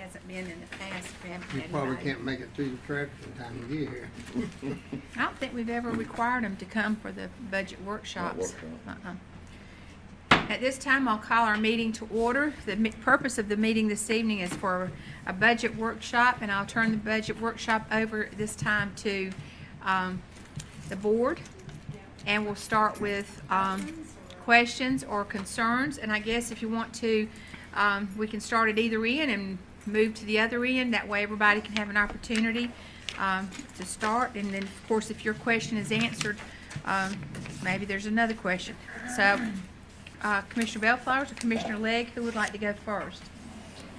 hasn't been in the past. We haven't You had probably anybody. can't make it through the traffic in time to get here. I don't think we've ever required them to come for the budget workshops. workshop. At this time, I'll call our meeting to order. The purpose of the meeting this evening is for a budget workshop, and I'll turn the budget workshop over this time to the board. And we'll start with questions or concerns. And I guess if you want to, we can start at either end and move to the other end. That way everybody can have an opportunity to start. And then, of course, if your question is answered, maybe there's another question. So, Commissioner Bellflowers or Commissioner Legg, who would like to go first?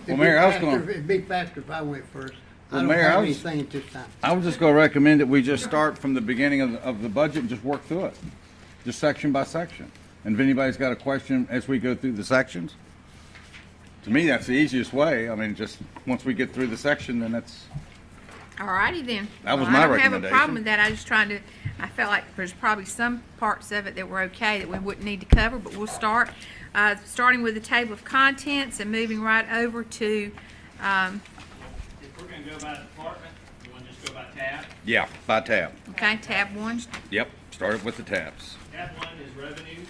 Well, Mayor, I was It'd be faster if I went first. Well, I don't Mayor, have I was- anything at this time. I was just gonna recommend that we just start from the beginning of the budget and just work through it, just section by section. And if anybody's got a question as we go through the sections, to me, that's the easiest way. I mean, just, once we get through the section, then that's, All righty then. That was Well, my I don't have a recommendation. problem with that. I felt like there's probably some parts of it that were okay that we wouldn't need to cover, but we'll start, starting with the table of contents and moving right over to, If we're gonna go by department, you wanna just go by tab? yeah, by tab. okay, tab 1. Yep, started with the tabs. Tab 1 is revenue.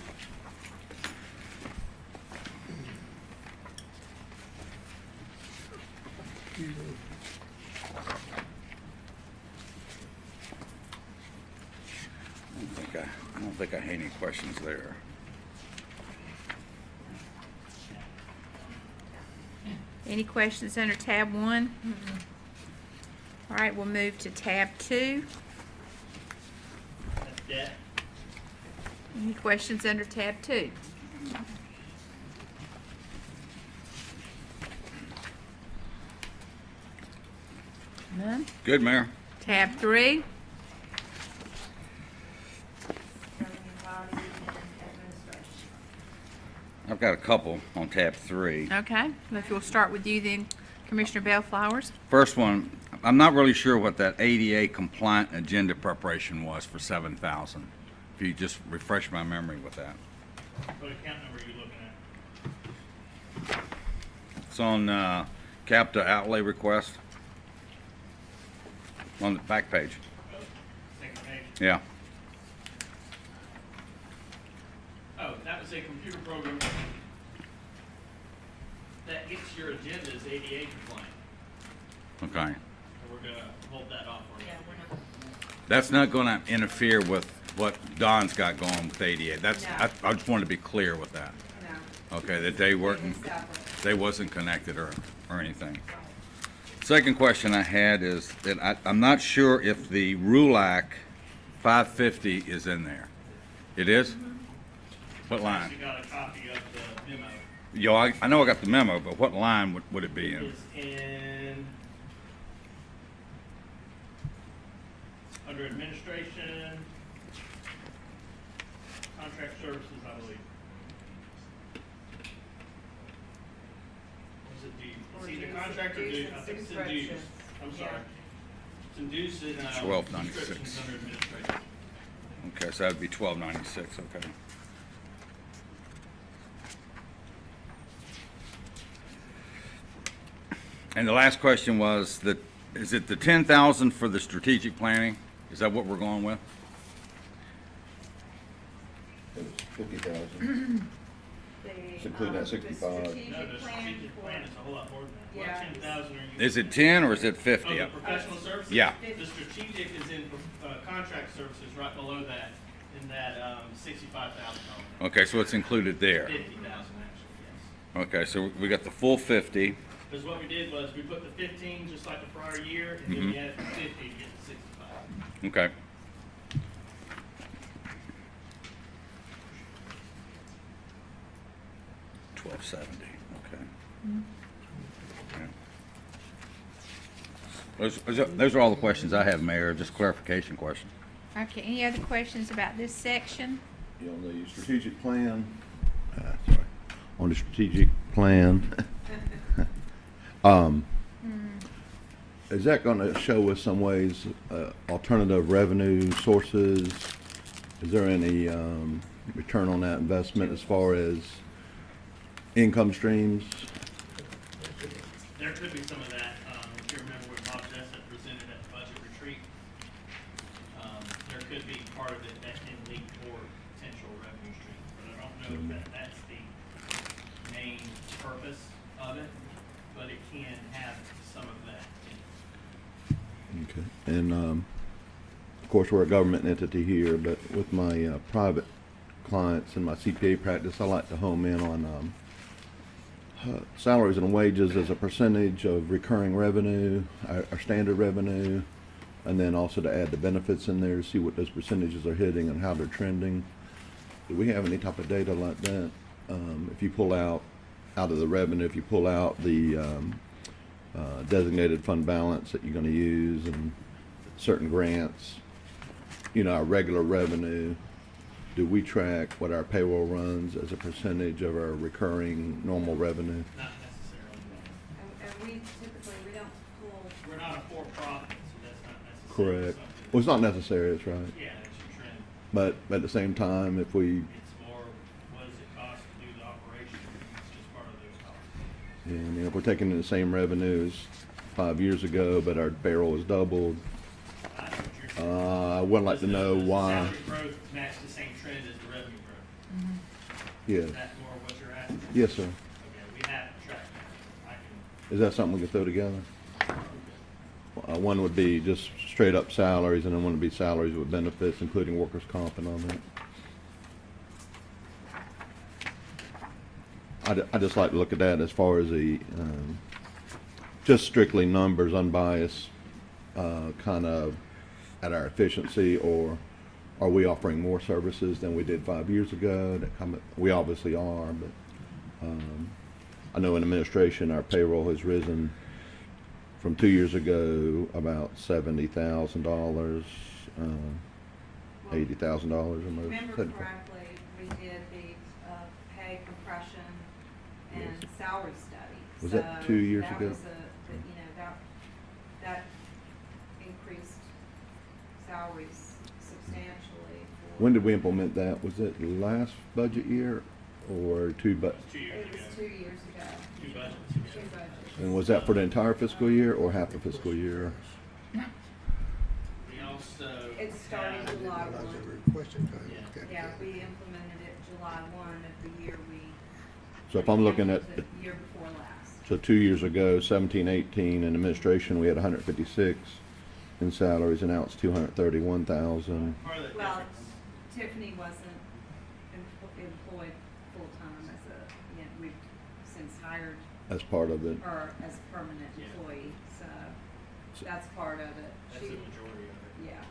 I don't think I had any questions there. Any questions under tab 1? All right, we'll move to tab 2. That's debt. Any questions under tab 2? None? Good, Mayor. Tab 3. I've got a couple on tab 3. Okay, if you'll start with you then, Commissioner Bellflowers. First one, I'm not really sure what that ADA compliant agenda preparation was for 7,000. If you just refresh my memory with that. What account number are you looking at? It's on capital outlay request on the back page. Oh, second page. Yeah. Oh, that was a computer program that gets your agendas ADA compliant. Okay. So we're gonna hold that off for you. That's not going to interfere with what Don's got going with ADA. That's I just wanted to be clear with that. Okay, that they weren't, they wasn't connected or anything. Second question I had is that I'm not sure if the RULAC 550 is in there. It is? What line? You got a copy of the memo. Yo, I know I got the memo, but what line would it be in? It's in, under administration, contract services, I believe. Was it D? Or It's either dues. contract or Dues dues. and I think it's in subscriptions. dues. I'm sorry. Yeah. It's in dues and, 1296. subscriptions under administration. Okay, so that'd be 1296, okay. And the last question was that, is it the 10,000 for the strategic planning? Is that what we're going with? It was 50,000. It's including that 65. No, the Strategic plan strategic plan is a whole lot more than that. Yeah. What 10,000 are you? Is it 10 or is it Oh, 50? the professional services? Yeah. The strategic is in, contract services right below that, in that, $65,000. Okay, so it's included there. 50,000 actually, yes. Okay, so we got the full 50. Because what we did was we put the 15 just like the prior year, and then we added the 50 to get the 65. Okay. $1270, okay. Yeah. Those are all the questions I have, Mayor, just clarification questions. Okay, any other questions about this section? You know, the strategic plan, sorry, on the strategic plan, is that gonna show us some ways, alternative revenue sources? Is there any, return on that investment as far as income streams? There could be some of that, if you remember when Bob Jessup presented at the budget retreat, there could be part of it that can lead toward potential revenue stream, but I don't know if that's the main purpose of it, but it can have some of that in it. Okay. And, of course, we're a government entity here, but with my private clients and my CPA practice, I like to home in on salaries and wages as a percentage of recurring revenue, our standard revenue, and then also to add the benefits in there to see what those percentages are hitting and how they're trending. Do we have any type of data like that? If you pull out of the revenue, if you pull out the designated fund balance that you're going to use and certain grants, you know, our regular revenue, do we track what our payroll runs as a percentage of our recurring normal revenue? Not necessarily. And we typically, we don't pull, We're not a for-profit, so that's not necessarily Correct. something. Well, it's not necessary, that's right. Yeah, that's your trend. But at the same time, if we, It's more, what does it cost to do the operation? It's just part of those costs. yeah, I mean, if we're taking in the same revenues 5 years ago, but our payroll has doubled, I know what you're saying. I would like to Does the- know does the why. salary growth match the same trend as the revenue growth? Yeah. Is that more what you're asking? Yes, sir. Okay, we have to track that. I can, Is that something we can throw together? One would be just straight up salaries, and then one would be salaries with benefits, including workers' comp and all that. I just like to look at that as far as the, just strictly numbers, unbiased, kind of at our efficiency, or are we offering more services than we did 5 years ago? We obviously are, but I know in administration, our payroll has risen from 2 years ago about $70,000, $80,000 almost. remember correctly, we did the pay compression and salary study. Was that So 2 years that ago? was that increased salaries substantially. When did we implement that? Was it last budget year or two, but, 2 years It was ago, 2 years ago, 2 budgets two ago. budgets. and was that for the entire fiscal year or half the fiscal year? We also. It started have- July That was a 1. requested time. Yeah. Okay. Yeah, we implemented it July 1 of the year we. So if I'm looking at, The year before last. so 2 years ago, 17, 18, in administration, we had 156 in salaries, and now it's 231,000. Part of the Well, difference. Tiffany wasn't employed full-time as a, we've since hired That's part of it. her as a permanent Yeah. employee, so that's part of it. That's the majority of it. Yeah,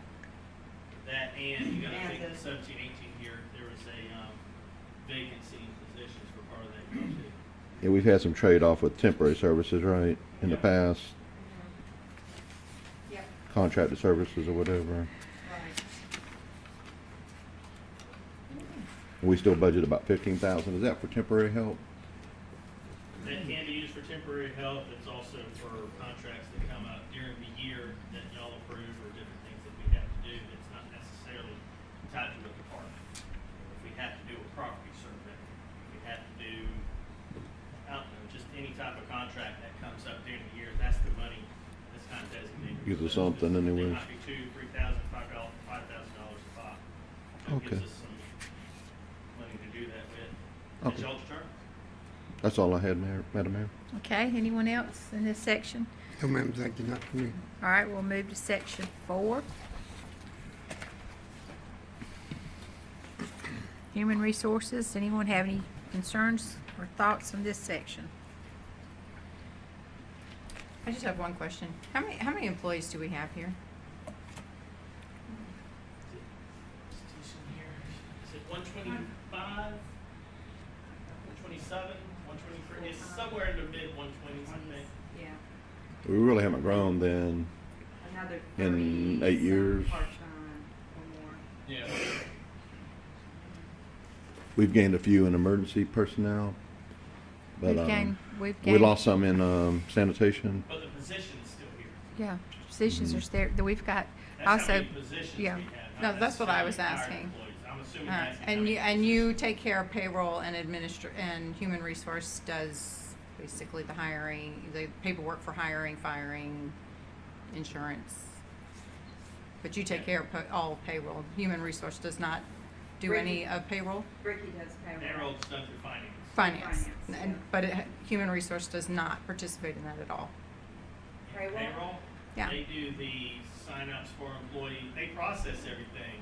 That and you gotta And think the- the 17, 18 here, there was a, vacancy in positions for part of that year too. Yeah, we've had some trade-off with temporary services, right, in the Yeah. past, yeah, contracted services or whatever. right. We still budget about 15,000. Is that for temporary help? That can be used for temporary help, it's also for contracts that come up during the year that y'all approve or different things that we have to do, it's not necessarily tied to a department. If we have to do a property survey, if we have to do, I don't know, just any type of contract that comes up during the year, that's the money that's kind of designated. Gives us So something It anyway. might be $2,000, $3,000, $5,000 a pop. So it Okay. gives us some money to do that with. Okay. It's y'all's turn. That's all I had, Madam Mayor. Okay, anyone else in this section? No, ma'am, thank you, not for me. All right, we'll move to section 4. Human Resources, anyone have any concerns or thoughts on this section? I just have one question. How many employees do we have here? Is it 125, 127, 123? It's somewhere in the mid 120s, I think. Yeah, We really haven't grown then. another In 30 8 years. part-time or more. Yeah. We've gained a few in emergency personnel, but We've we gained. lost some in sanitation. But the position's still here. Yeah, positions are there, that we've got That's how also, many positions we yeah. have. No, not that's what I was necessarily hired asking. employees. I'm assuming Alright, that's how and many you take care of payroll and and human resource does basically the hiring, the paperwork for hiring, firing, insurance. But you take care of all payroll. Human resource does not do any of payroll? Ricky does payroll. Payroll's done through finance. Finance. Finance, And- yeah. But human resource does not participate in that at all. Payroll? Payroll, Yeah. they do the sign-ups for employee, they process everything,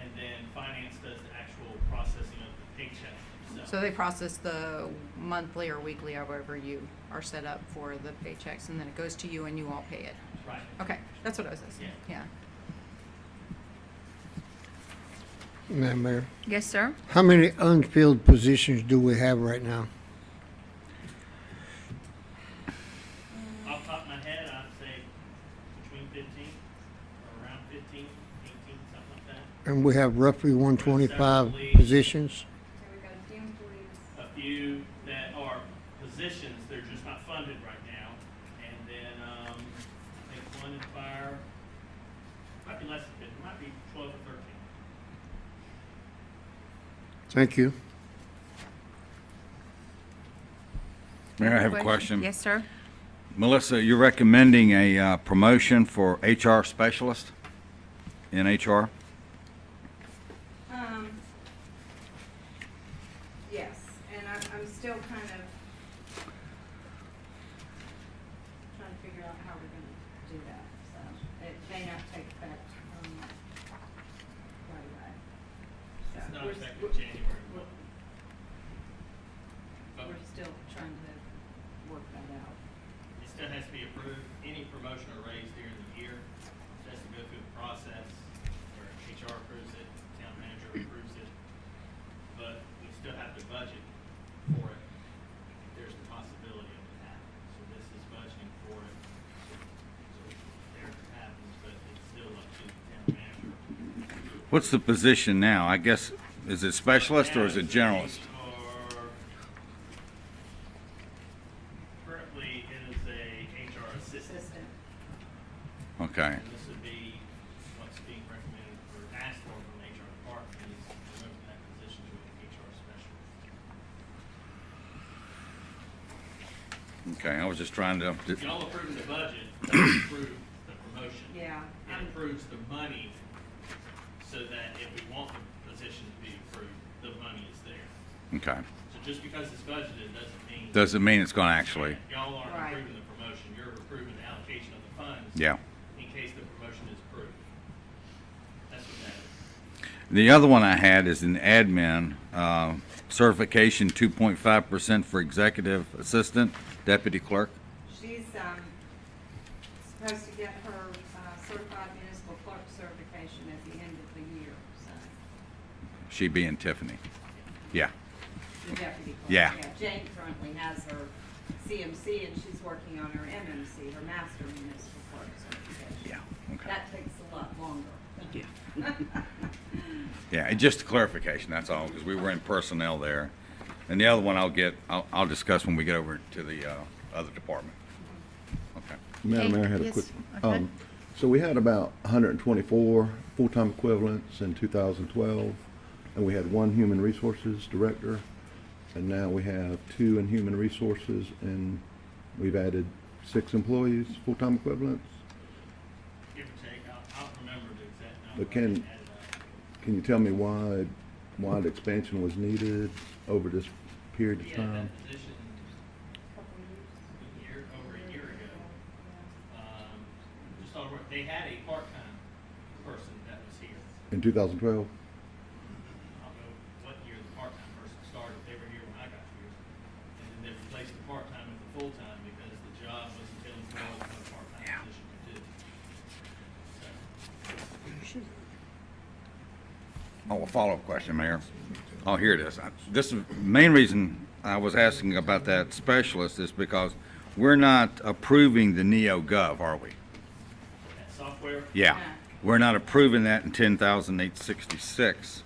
and then finance does the actual processing of the paycheck themselves. So they process the monthly or weekly, however you are set up for the paychecks, and then it goes to you and you all pay it. Right. Okay, that's what I was asking. Yeah. Yeah. Madam Mayor, Yes, sir. how many unfilled positions do we have right now? Off the top of my head, I'd say between 15, or around 15, 18, something like that. And we have roughly 125 positions? So we got a few employees. A few that are positions, they're just not funded right now. And then, I think one in fire, might be less than 50, might be 12 or 13. Thank you. Mayor, I have a question. Yes, sir. Melissa, you're recommending a promotion for HR specialist in HR? Yes, and I'm still kind of trying to figure out how we're gonna do that, so it may not take effect, right away. So It's not we're- effective we're- January 1. But We're still trying to work that out. it still has to be approved. Any promotion or raise during the year, it has to go through the process where HR approves it, town manager approves it. But we still have to budget for it if there's a possibility of it happening. So this is budgeting for it. So there it happens, but it's still up to the town manager. What's the position now? I guess, is it specialist or is it generalist? Currently, it is a HR assistant. Assistant. Okay. And this would be what's being recommended or asked for from the HR department is promoting that position to an HR specialist. Okay, I was just trying to, Y'all approving the budget, doesn't approve the promotion. Yeah. It approves the money so that if we want the position to be approved, the money is there. okay. So just because it's budgeted doesn't mean. Doesn't mean it's gonna actually, Y'all aren't Right. approving the promotion, you're approving the allocation of the funds. yeah. In case the promotion is approved. That's what that is. The other one I had is an admin, certification 2.5% for executive assistant, deputy clerk. She's, supposed to get her, certified municipal clerk certification at the end of the year, so. She being Tiffany. Yeah, The deputy clerk. Yeah. Jane currently has her CMC and she's working on her MMC, her master municipal clerk certification. yeah, okay. That takes a lot longer. Yeah, and just a clarification, that's all, because we were in personnel there. And the other one I'll discuss when we get over to the other department. Okay. Madam Okay, Mayor, I had a yes, quick, okay. so we had about 124 full-time equivalents in 2012, and we had one human resources director, and now we have 2 in human resources, and we've added 6 employees, full-time equivalents. Give or take, I'll remember the exact number. But can- I add it up. Can you tell me why the expansion was needed over this period of We had time? that position Couple years. over a year ago. Just all, they had a part-time person that was here. In 2012? I don't know what year the part-time person started. They were here when I got here. And then they replaced the part-time with the full-time because the job wasn't filling for what a part-time position could do. So, Oh, a follow-up question, Mayor. Oh, here it is. This is, main reason I was asking about that specialist is because we're not approving the NeoGov, are we? that software, Yeah. We're not approving that in 10,866.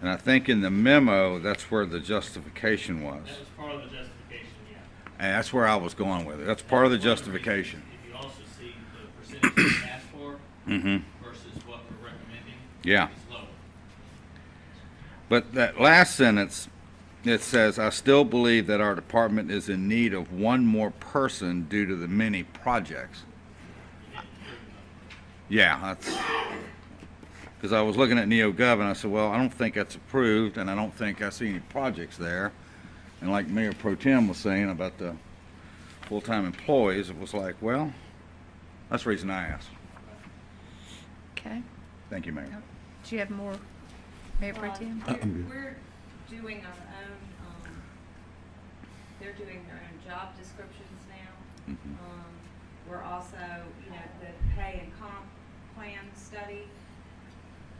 And I think in the memo, that's where the justification was. that was part of the justification, yeah. And that's where I was going with it. That's part of the One reason, justification. If you also see the percentage they asked for Mm-hmm. versus what we're recommending. Yeah. It's lower. But that last sentence, it says, "I still believe that our department is in need of one more person due to the many projects." Yeah, that's, because I was looking at NeoGov and I said, well, I don't think that's approved and I don't think I see any projects there. And like Mayor Pro Tem was saying about the full-time employees, it was like, well, that's the reason I asked. Okay. Thank you, Mayor. Do you have more, Mayor Pro Tem? We're doing our own, they're doing their own job descriptions now. Mhm. We're also, you know, the pay and comp plan study,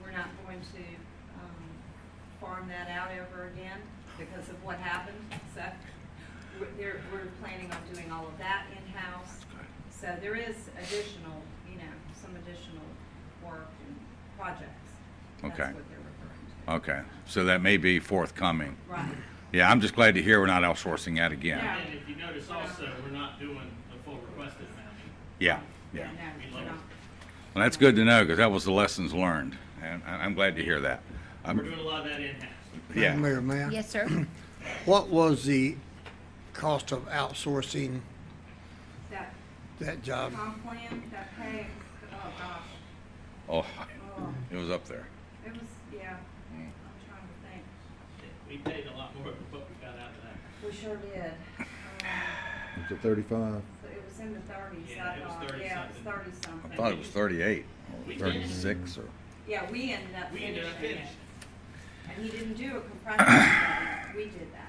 we're not going to, farm that out ever again because of what happened. So we're planning on doing all of that in-house. So there is additional, you know, some additional work and projects. That's Okay. what they're referring to. Okay, so that may be forthcoming. Right. Yeah, I'm just glad to hear we're not outsourcing that again. Yeah. And if you notice also, we're not doing the full requested amount. Yeah, yeah. No, we're not. Well, that's good to know because that was the lessons learned, and I'm glad to hear that. We're doing a lot of that in-house. Yeah. Mayor, may I? Yes, sir. What was the cost of outsourcing That that job? comp plan, that pay, oh gosh, Oh, oh, it was up there. it was, yeah, I'm trying to think. We paid a lot more than what we got out of that. We sure did. Is it 35? It was in the thirties, Yeah, I it was thought, 30 yeah, it was something. 30 something. I thought it was 38 We or did. 36 or. Yeah, we ended up We ended up finishing it. finishing. And he didn't do a compressor study, we did that.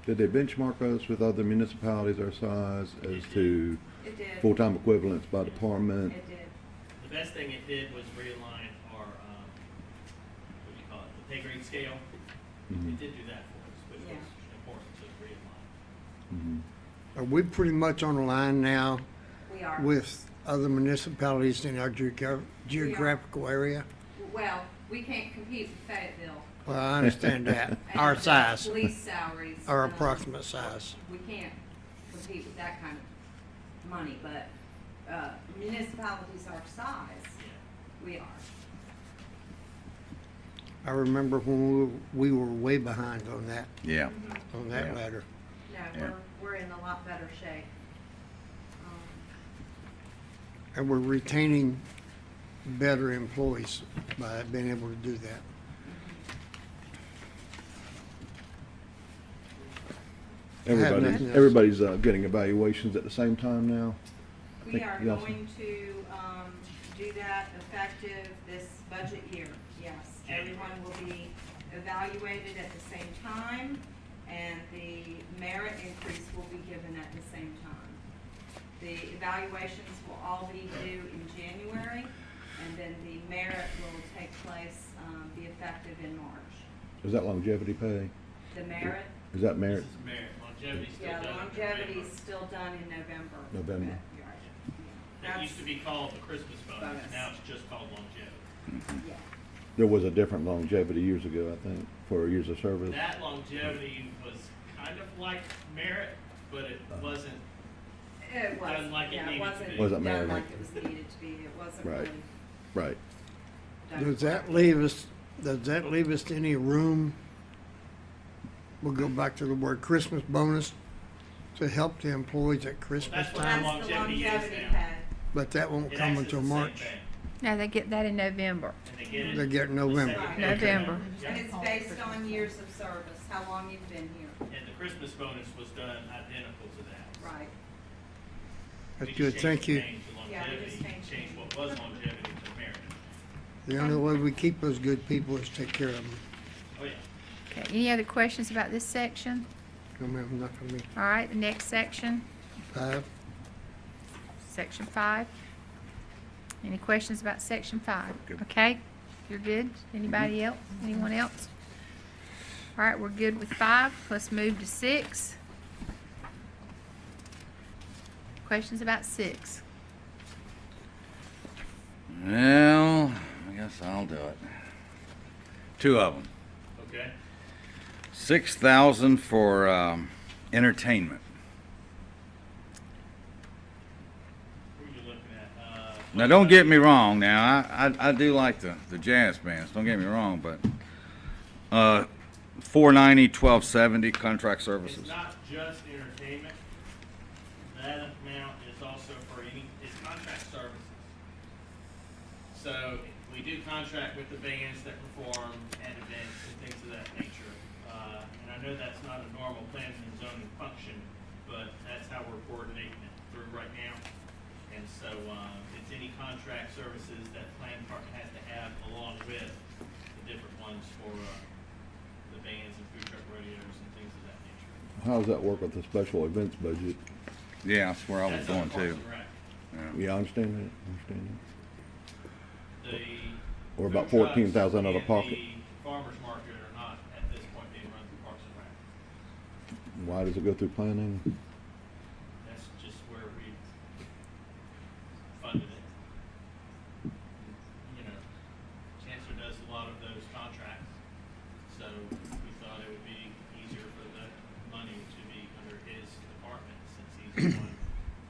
Did they benchmark us with other municipalities our size as to It did. full-time equivalents by department? It did. The best thing it did was realign our, what do you call it, the pay grade scale. Mhm. It did do that for us, which Yeah. was important to realign. Mhm. Are we pretty much on the line now We are. with other municipalities in our geographical area? Well, we can't compete with Fayetteville. Well, I understand that. And Our the size, Police salaries. our approximate size. We can't compete with that kind of money, but municipalities our size, Yeah. we are. I remember when we were way behind on that Yeah. ladder. No, Yeah. we're in a lot better shape. And we're retaining better employees by being able to do that. nothing else. Everybody's getting evaluations at the same time now. We Think- are yes. going to do that effective this budget year, yes. Everyone will be evaluated at the same time, and the merit increase will be given at the same time. The evaluations will all be due in January, and then the merit will take place, be effective in March. Is that longevity pay? The merit, Is that merit? This is merit, longevity's still yeah, done. in longevity is November. still done in November. November. But, right, That used that's- to be called the Christmas bonus, Bonus. now it's just called longevity. Yeah. There was a different longevity years ago, I think, for years of service. That longevity was kind of like merit, but it wasn't, It was, Done like it yeah, it needed to wasn't be. Wasn't done married. like it was needed to be, it wasn't Right. really Right. done. Does that leave us any room? We'll go back to the word Christmas bonus to help the employees at Christmas that's what time, That's the longevity is longevity now. pay. but that won't it come acts as until the same March. thing, No, they get that in November. and they get it. They get it in the November. second day of November. Yeah. And it's based on years of service, how long you've been here. And the Christmas bonus was done identical to that. Right. That's We just good, changed thank the you. name to Yeah, we longevity, just changed it. changed what was longevity to merit. The only way we keep those good people is take care of them. Oh, yeah. Okay, any other questions about this section? No, ma'am, not for me. All right, the next section, 5, section 5. Any questions about section 5? Good. Okay, you're good? Anybody else? Anyone else? All right, we're good with 5. Let's move to 6. Questions about 6? Well, I guess I'll do it. 2 of them. Okay. 6,000 for entertainment. Who are you looking at? Now, don't get me wrong. Now, I do like the jazz bands. Don't get me wrong, but 490-1270, contract services. It's not just entertainment. That amount is also for it's contract services. So we do contract with the bands that perform at events and things of that nature. And I know that's not a normal planning and zoning function, but that's how we're coordinating it through right now. And so, it's any contract services that plan department has to have along with the different ones for, the bands and food truck rodeos and things of that nature. How does that work with the special events budget? Yeah, that's where I was That's on going Parks too. and Rec. Yeah, I understand that, The Or about food trucks 14,000 out of and pocket. The farmer's market are not at this point being run through Parks and Rec. Why does it go through planning? That's just where we funded it. You know, Chancellor does a lot of those contracts, so we thought it would be easier for the money to be under his department since he's the one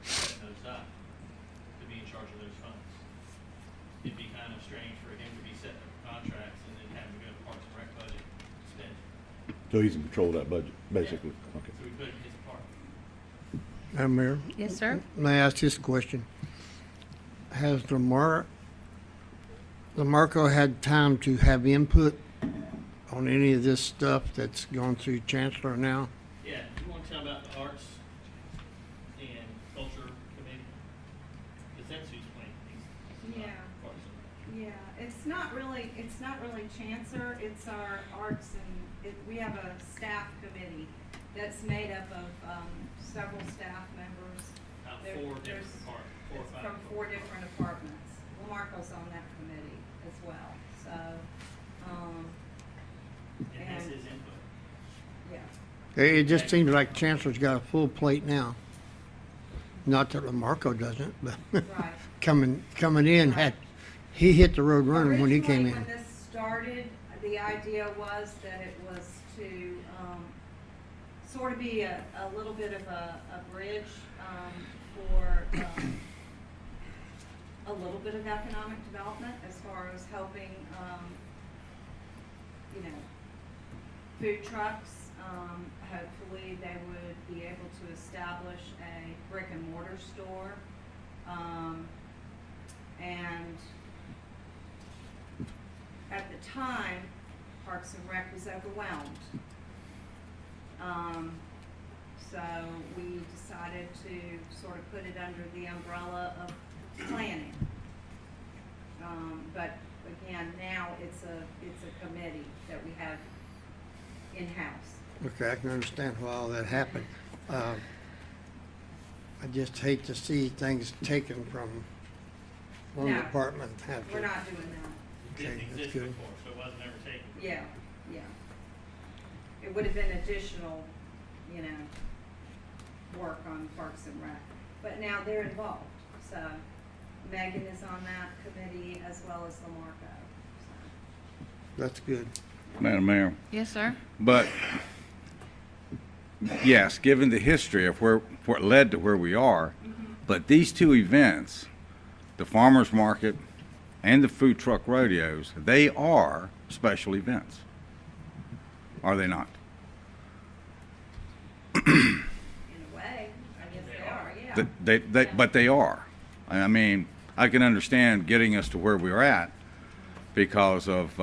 setting those up, to be in charge of those funds. It'd be kind of strange for him to be setting up contracts and then having to go to Parks and Rec budget to spend it. So he's in control of that budget, basically. Okay. So we put it in his department. Madam Mayor, Yes, sir? may I ask this question? Has Lamarco had time to have input on any of this stuff that's going through Chancellor now? Yeah, you want to tell about the arts and culture committee? Because that's who's playing things. Yeah. It's not really Chancellor, it's our arts we have a staff committee that's made up of, several staff members. About There- four there's- different departments, 4 or It's 5. from 4 different departments. Lamarco's on that committee as well, so, And that's and- his input. yeah. It just seems like Chancellor's got a full plate now. Not that Lamarco doesn't, but Right. coming in, he hit the road running when he came Originally, in. when this started, the idea was that it was to, sort of be a little bit of a bridge, for, a little bit of economic development as far as helping, you know, food trucks. Hopefully they would be able to establish a brick and mortar store. And at the time, Parks and Rec was overwhelmed. So we decided to sort of put it under the umbrella of planning. But again, now it's a committee that we have in-house. Okay, I can understand why all that happened. I just hate to see things taken from one No, department and have We're to. not doing that. It didn't Okay, that's exist good. before, so it wasn't ever taken. Yeah. It would have been additional, you know, work on Parks and Rec. But now they're involved, so Megan is on that committee as well as Lamarco. That's good. Madam Mayor, Yes, sir? but, yes, given the history of what led to where we are, but these two events, the farmer's market and the food truck rodeos, they are special events. Are they not? In a way, I guess they are, yeah. But they are. I mean, I can understand getting us to where we're at because of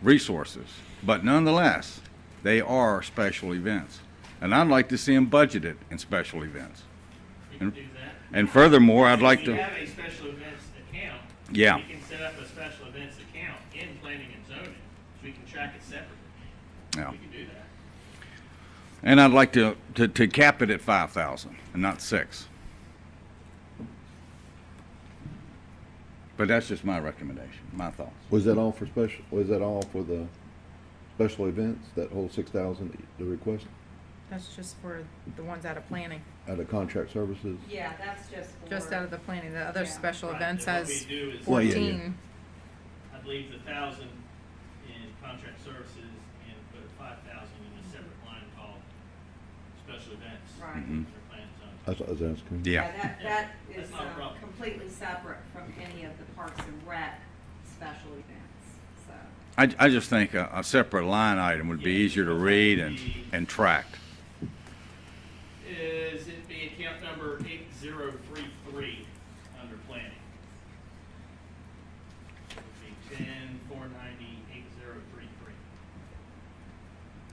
resources, but nonetheless, they are special events. And I'd like to see them budgeted in special events. We can do that. And furthermore, I'd like We to, have a special events account. Yeah. We can set up a special events account in planning and zoning, so we can track it separately. yeah. We can do that. And I'd like to cap it at 5,000 and not 6. But that's just my recommendation, my thoughts. Was that all for the special events, that whole 6,000, the request, That's just for the ones out of planning, out of contract services? Yeah, that's just for. just out of the planning. The other Yeah. special Right, events and what has we do is- Well, yeah, 14. I believe the 1,000 in contract services and put 5,000 in a separate line called special events. Right. Mhm. Under planning and zoning. That's asking. Yeah. That That's is not a problem. completely separate from any of the Parks and Rec special events, so. I just think a separate line item would be easier to read and track. Is it be account number 8033 under planning? It would be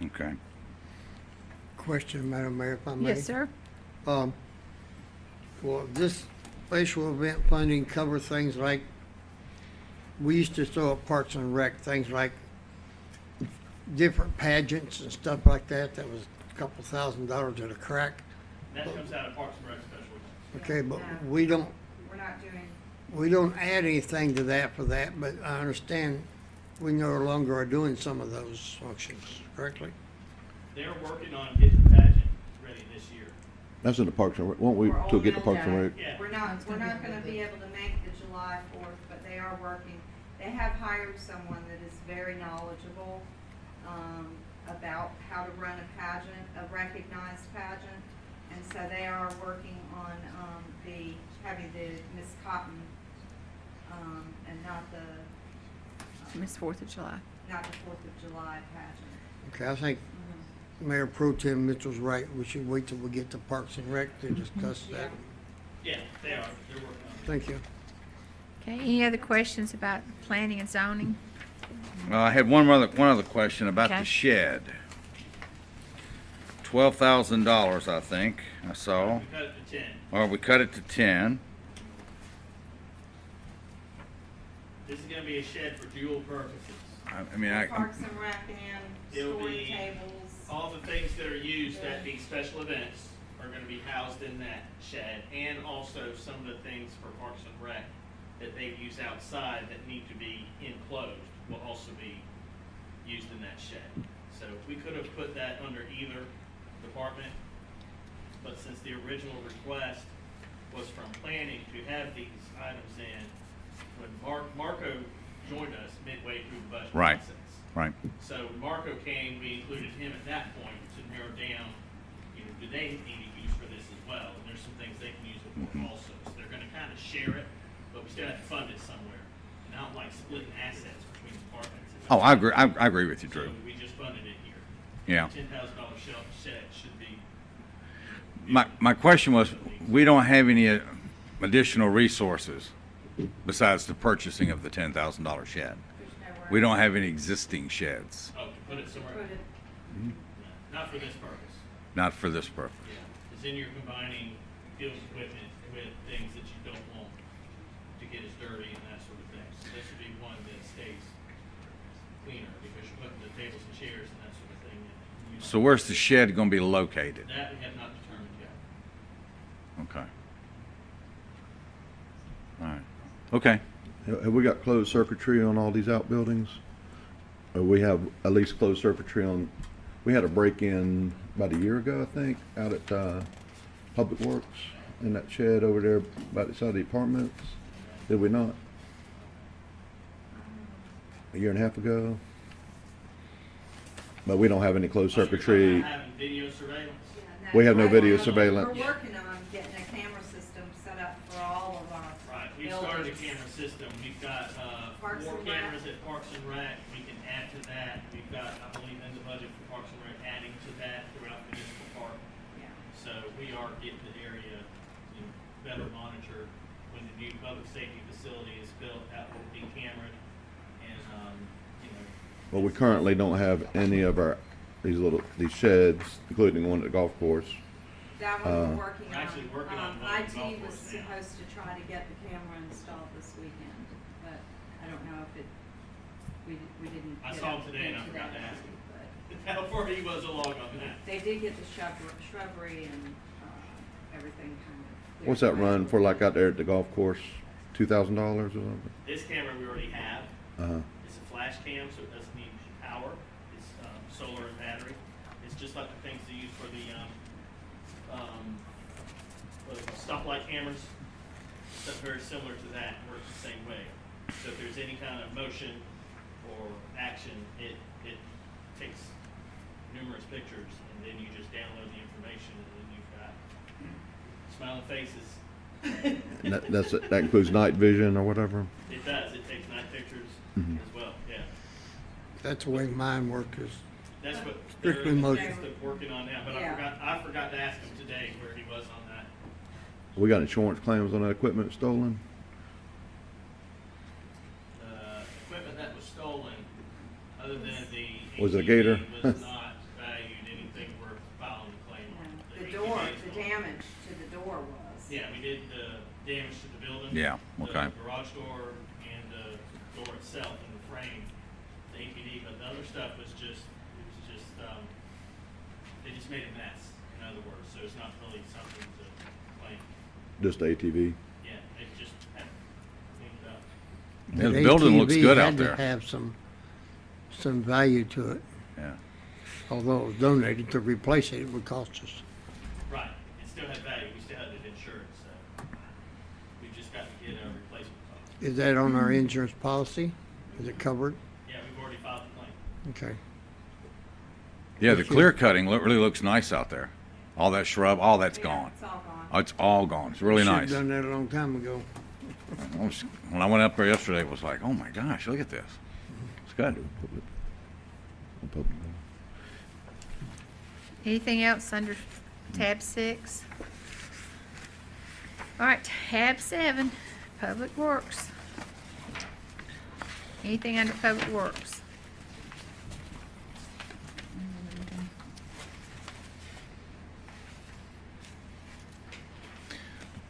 10-490-8033. Okay. Question, Madam Mayor, if I may. Yes, sir. Well, this special event funding cover things like, we used to throw up Parks and Rec, things like different pageants and stuff like that, that was a couple $1,000s at a crack. That comes out of Parks and Rec special events. Okay, but No. we don't, We're not doing, we don't add anything to that for that, but I understand we no longer are doing some of those functions, correctly? They're working on getting the pageant ready this year. That's in the Parks and Rec. Won't we We're still all get the known Parks and that. Rec? Yeah. we're not gonna be able to make the July 4th, but they are working. They have hired someone that is very knowledgeable, about how to run a pageant, a recognized pageant. And so they are working on, having the Miss Cotton, and not the Miss 4th of July. 4th of July pageant. Okay, I think Mayor Pro Tem Mitchell's right, we should wait till we get to Parks and Rec to discuss that. Yeah, they are. They're working on it. Thank you. Okay, any other questions about planning and zoning? I had one other question about Okay. the shed. $12,000, I think, I saw. We cut it to 10. Or we cut it to 10. This is gonna be a shed for dual purposes. I mean, Parks and Rec and It'll story be tables. all the things that are used at these special events are gonna be housed in that shed, and also some of the things for Parks and Rec that they use outside that need to be enclosed will also be used in that shed. So we could have put that under either department, but since the original request was from planning to have these items in, when Marco joined us midway through the budget Right. process. right. So when Marco came, we included him at that point to narrow down, do they need to use for this as well? And there's some things they can use it for also. So they're gonna kind of share it, but we still have to fund it somewhere. And I don't like splitting assets between departments. Oh, I agree with you, Drew. So we just funded it here. Yeah. $10,000 shed should be. My question was, we don't have any additional resources besides the purchasing of the $10,000 shed. We don't have any existing sheds, Oh, to put it somewhere. Put it- No, not for this purpose. not for this purpose. Yeah. It's in your combining field equipment with things that you don't want to get as dirty and that sort of thing. So this would be one that stays cleaner because you're putting the tables and chairs and that sort of thing in. You So don't- where's the shed gonna be located? That we have not determined yet. Okay. All right. Okay. Have we got closed circuitry on all these outbuildings? Or we have at least closed circuitry on, we had a break-in about a year ago, I think, out at, Public Works in that shed over there by the side of the apartments. Did we not? A year and a half ago? But we don't have any closed Oh, you're talking circuitry. about having video surveillance? Yeah, We have no we're video working on- surveillance. We're working on getting a camera system set up for all of our Right, we started a buildings. camera system, we've got, Parks 4 and Rec. cameras at Parks and Rec, we can add to that, we've got, I believe in the budget for Parks and Rec, adding to that throughout municipal park. Yeah. So we are getting the area, better monitored. When the new public safety facility is built, that will be camered, and, Well, we currently don't have any of these sheds, including the one at the golf course. That one we're working We're on. actually working on one at the golf IT was course now. supposed to try to get the camera installed this weekend, but I don't know if we didn't. I get saw up him today and I into forgot that to ask issue, him. but how far he was along on that. They did get the shrubbery and, everything kind of. cleared What's that away. run for like out there at the golf course? $2,000 or something? This camera we already have, Uh-huh. it's a flash cam, so it doesn't need power, it's, solar and battery. It's just like the things they use for the, stoplight cameras, stuff very similar to that, works the same way. So if there's any kind of motion or action, it takes numerous pictures, and then you just download the information, and then you've got smiling faces. And that includes night vision or whatever? It does, it takes night pictures Mhm. as well, yeah. That's the way mine work is. That's what Strictly they're in the motion. midst of working on now, but Yeah. I forgot to ask him today where he was on that. We got insurance claims on that equipment stolen? Equipment that was stolen, other than the Was it a ATV, gator? was not valued anything worth filing a claim on. The ATV door, is the stolen. damage to the door was. Yeah, we did the damage to the building. Yeah, okay. The garage door and the door itself and the frame, the APD, but the other stuff was just, they just made a mess, in other words, so it's not really something to claim. Just ATV? Yeah, they just had cleaned it up. Yeah, the That building looks ATV good out had to there. have some value to it. Yeah. Although it was donated, to replace it, it would cost us. Right, it still had value, we still had it insured, so we just got to get a replacement cost. Is that on our insurance policy? Is it covered? Yeah, we've already filed the claim. Okay. Yeah, the clear cutting really looks nice out there. All that shrub, all that's Yeah, gone. It's all gone. Oh, it's all gone. It's really nice. Should've done that a long time ago. When I went up there yesterday, it was like, oh my gosh, look at this. It's good. On public building. Anything else under tab 6? All right, tab 7, Public Works. Anything under Public Works?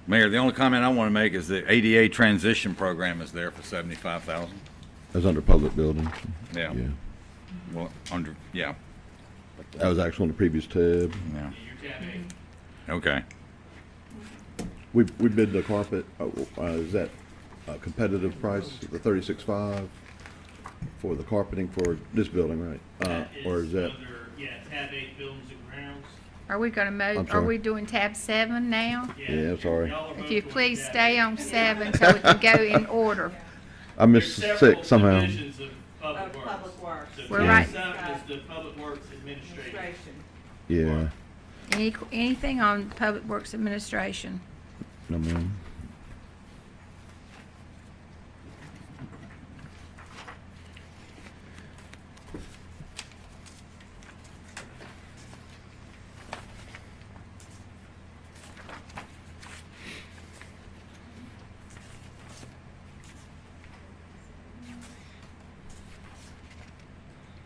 Mayor, the only comment I want to make is the ADA transition program is there for 75,000. That's under public buildings. Yeah. Well, yeah, That was actually on the previous tab. yeah. Your tab A. Okay. We bid the carpet, is that a competitive price, the 36.5 for the carpeting for this building, right? That Or is that, under, yeah, tab 8 buildings and grounds. Are we gonna I'm move, are sorry. we doing tab 7 now? Yeah, I'm sorry. y'all are both If you going please tab stay 8. on 7 so we can go in order. I missed There's several 6 somehow. divisions of public Of works. Public Works. So We're tab right. 7 is the public works administration. Administration. Yeah, Anything on Public Works Administration? no ma'am.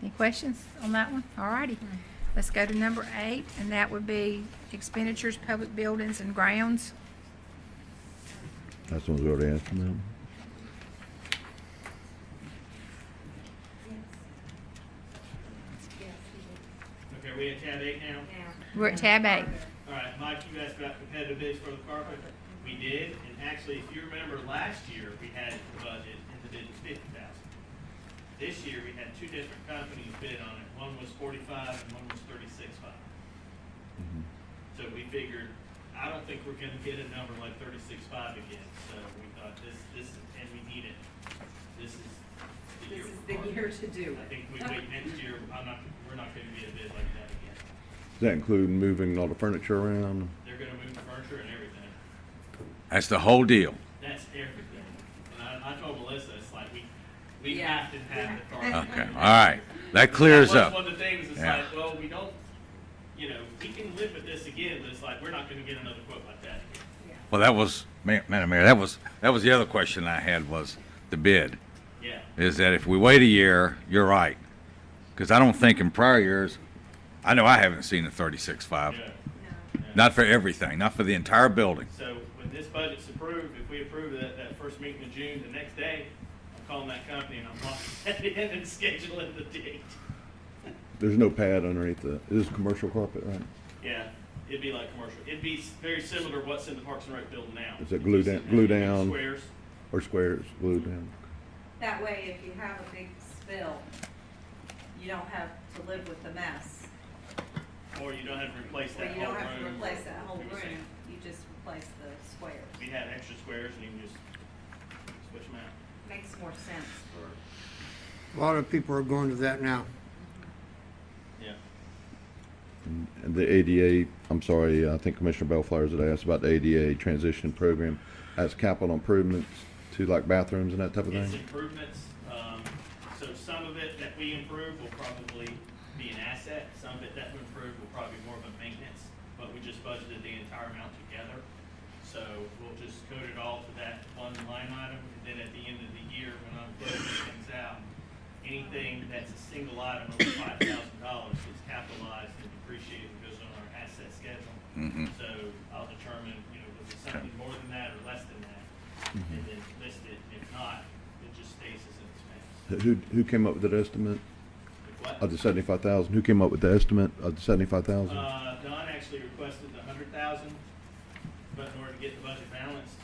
Any questions on that one? All righty. Let's go to number 8, and that would be expenditures, public buildings and grounds. That's the one we already asked them. Okay, we at tab 8 now? We're at tab 8. All right, Mike, you asked about competitive bids for the carpet. We did, and actually, if you remember last year, we had the budget and the bid was 50,000. This year, we had 2 different companies bid on it. One was 45 and one was 36.5. So we figured, I don't think we're gonna get a number like 36.5 again, so we thought this, and we need it. This is the year. This is for the carpet. year to do. I think we wait next year, we're not gonna get a bid like that again. Does that include moving all the furniture around? They're gonna move the furniture and everything. That's the whole deal. That's everything. And I told Melissa, it's like, we Yeah. have to have the carpet. Okay, all right. That clears That was up. one of the things, it's Yeah. like, well, we don't, we can live with this again, but it's like, we're not gonna get another quote like that. Well, that was, Madam Mayor, that was the other question I had was the bid. Yeah. Is that if we wait a year, you're right. Because I don't think in prior years, I know I haven't seen a 36.5. Yeah. Not for everything, not for the entire building. So when this budget's approved, if we approve that first meeting in June, the next day, I'm calling that company and I'm locking that in and scheduling the date. There's no pad underneath it is commercial carpet, right? Yeah, it'd be like commercial. It'd be very similar to what's in the Parks and Rec building now. Is it glue down? Squares. Or squares glued down? That way, if you have a big spill, you don't have to live with the mess. Or you don't have to replace Or that you whole don't room. have to replace that whole We were room, saying. you just replace the squares. We have extra squares and you can just switch them out. Makes more sense for, A lot of people are going to that now. Yeah. And the ADA, I'm sorry, I think Commissioner Bellflower's had asked about the ADA transition program. That's capital improvements to like bathrooms and that type of It's thing? improvements, so some of it that we improve will probably be an asset, some of it that we improve will probably be more of a maintenance, but we just budgeted the entire amount together. So we'll just code it all to that one line item, and then at the end of the year, when I'm closing things out, anything that's a single item over $5,000 is capitalized and depreciated and goes on our asset schedule. So I'll determine, was it something more than that or less than that, and then list it. If not, it just stays as an expense. Who came up with that estimate What? of the 75,000? Who came up with the estimate of the 75,000? Don actually requested the 100,000, but in order to get the budget balanced,